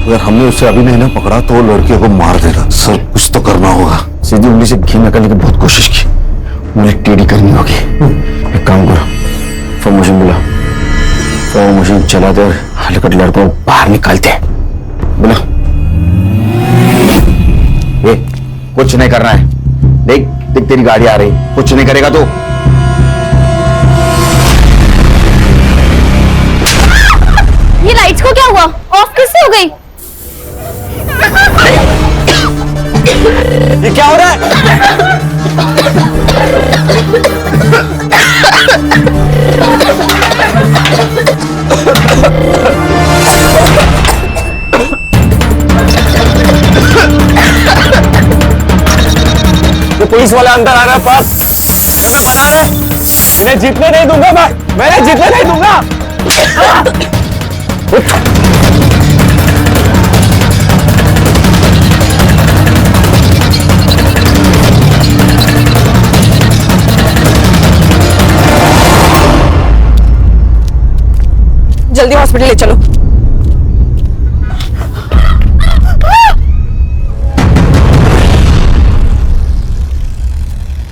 अगर हमने उसे अभी नहीं ना पकड़ा तो वो लड़के को मार देगा। सर कुछ तो करना होगा। सीधी उंगली से घी निकालने की बहुत कोशिश की, मुझे टेढ़ी करनी होगी। एक काम करो, फोन मशीन बुला, फोन मशीन चला दे और हलकट लड़कों को बाहर निकालते हैं। बुला। ये कुछ नहीं करना है। देख देख तेरी गाड़ी आ रही, कुछ नहीं करेगा तो। ये लाइट्स को क्या हुआ? ऑफ किससे हो गई? ये क्या हो रहा है? तो पुलिस वाला अंदर आ रहा है पास। मैं मना रहा है, इन्हें जीतने नहीं दूंगा मैंने जीतने नहीं दूंगा। जल्दी हॉस्पिटल ले चलो।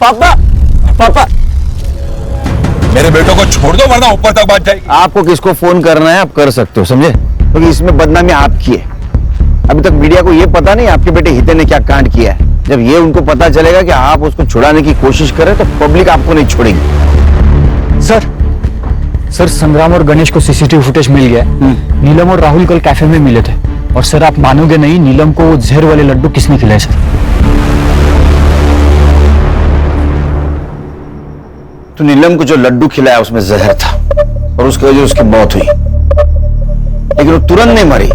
पापा पापा मेरे बेटों को छोड़ दो वरना ऊपर तक बात जाएगी। आपको किसको फोन करना है आप कर सकते हो, समझे? क्योंकि इसमें बदनामी आपकी है। अभी तक मीडिया को यह पता नहीं आपके बेटे हितेन ने क्या कांड किया है। जब ये उनको पता चलेगा कि आप उसको छुड़ाने की कोशिश कर रहे तो पब्लिक आपको नहीं छोड़ेगी। सर संग्राम और गणेश को सीसीटीवी फुटेज मिल गया है। नीलम और राहुल कल कैफे में मिले थे और सर आप मानोगे नहीं, नीलम को वो जहर वाले लड्डू किसने खिलाए सर? तो नीलम को जो लड्डू खिलाया उसमें जहर था और उसकी वजह से उसकी मौत हुई, लेकिन वो तुरंत नहीं मरी।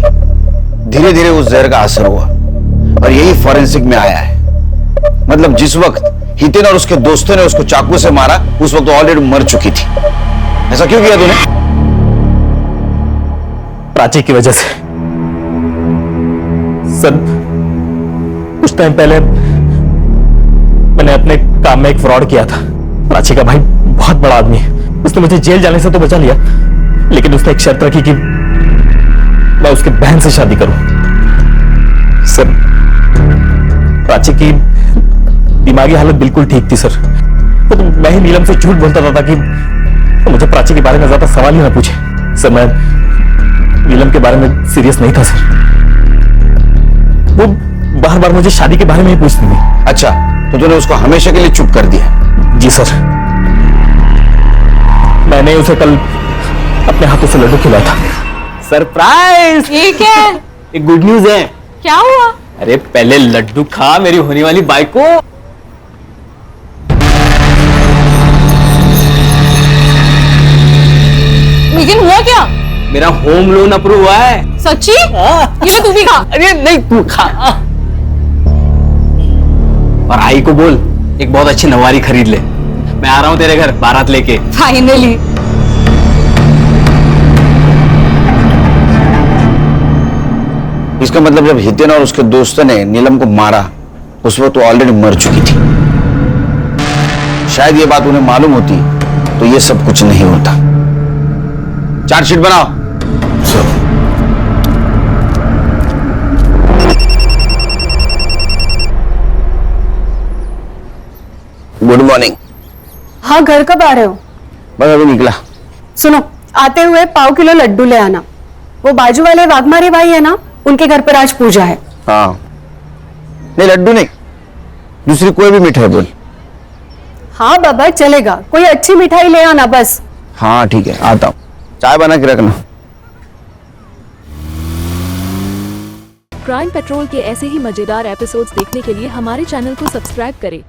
धीरे धीरे उस जहर का असर हुआ और यही फॉरेंसिक में आया है। मतलब जिस वक्त हितेन और उसके दोस्तों ने उसको चाकू से मारा उस वक्त ऑलरेडी मर चुकी थी। ऐसा क्यों किया तूने? प्राची की वजह से सर। कुछ टाइम पहले मैंने अपने काम में एक फ्रॉड किया था। प्राची का भाई बहुत बड़ा आदमी है, उसने मुझे जेल जाने से तो बचा लिया, लेकिन उसने एक शर्त रखी कि मैं उसकी बहन से शादी करूं। सर प्राची की दिमागी हालत बिल्कुल ठीक थी सर। तो मैं ही नीलम से झूठ बोलता था कि तो मुझे प्राची के बारे में ज्यादा सवाल ही ना पूछे। सर मैं नीलम के बारे में सीरियस नहीं था सर। वो बार बार मुझे शादी के बारे में ही पूछती थी। अच्छा, तो तूने उसको हमेशा के लिए चुप कर दिया? जी सर। मैंने उसे कल अपने हाथों से लड्डू खिलाया था। सरप्राइज! ये क्या है? एक गुड न्यूज है। क्या हुआ? अरे पहले लड्डू खा मेरी होने वाली बाइक को। लेकिन हुआ क्या? मेरा होम लोन अप्रूव हुआ है। सच्ची? ये तू भी खा। अरे नहीं तू खा। और आई को बोल एक बहुत अच्छी नवारी खरीद ले। मैं आ रहा हूं तेरे घर बारात लेके। फाइनली। इसका मतलब जब हितेन और उसके दोस्तों ने नीलम को मारा उस वक्त वो ऑलरेडी मर चुकी थी। शायद ये बात उन्हें मालूम होती तो ये सब कुछ नहीं होता। चार्जशीट बनाओ। Sir good morning. हाँ, घर कब आ रहे हो? बस अभी निकला। सुनो, आते हुए 1.5 किलो लड्डू ले आना। वो बाजू वाले वाघमारी भाई है ना, उनके घर पर आज पूजा है। हाँ, नहीं लड्डू नहीं, दूसरी कोई भी मिठाई बोल। हाँ बाबा, चलेगा, कोई अच्छी मिठाई ले आना बस। हाँ ठीक है, आता हूँ। चाय बना के रखना। क्राइम पेट्रोल के ऐसे ही मजेदार एपिसोड्स देखने के लिए हमारे चैनल को सब्सक्राइब करें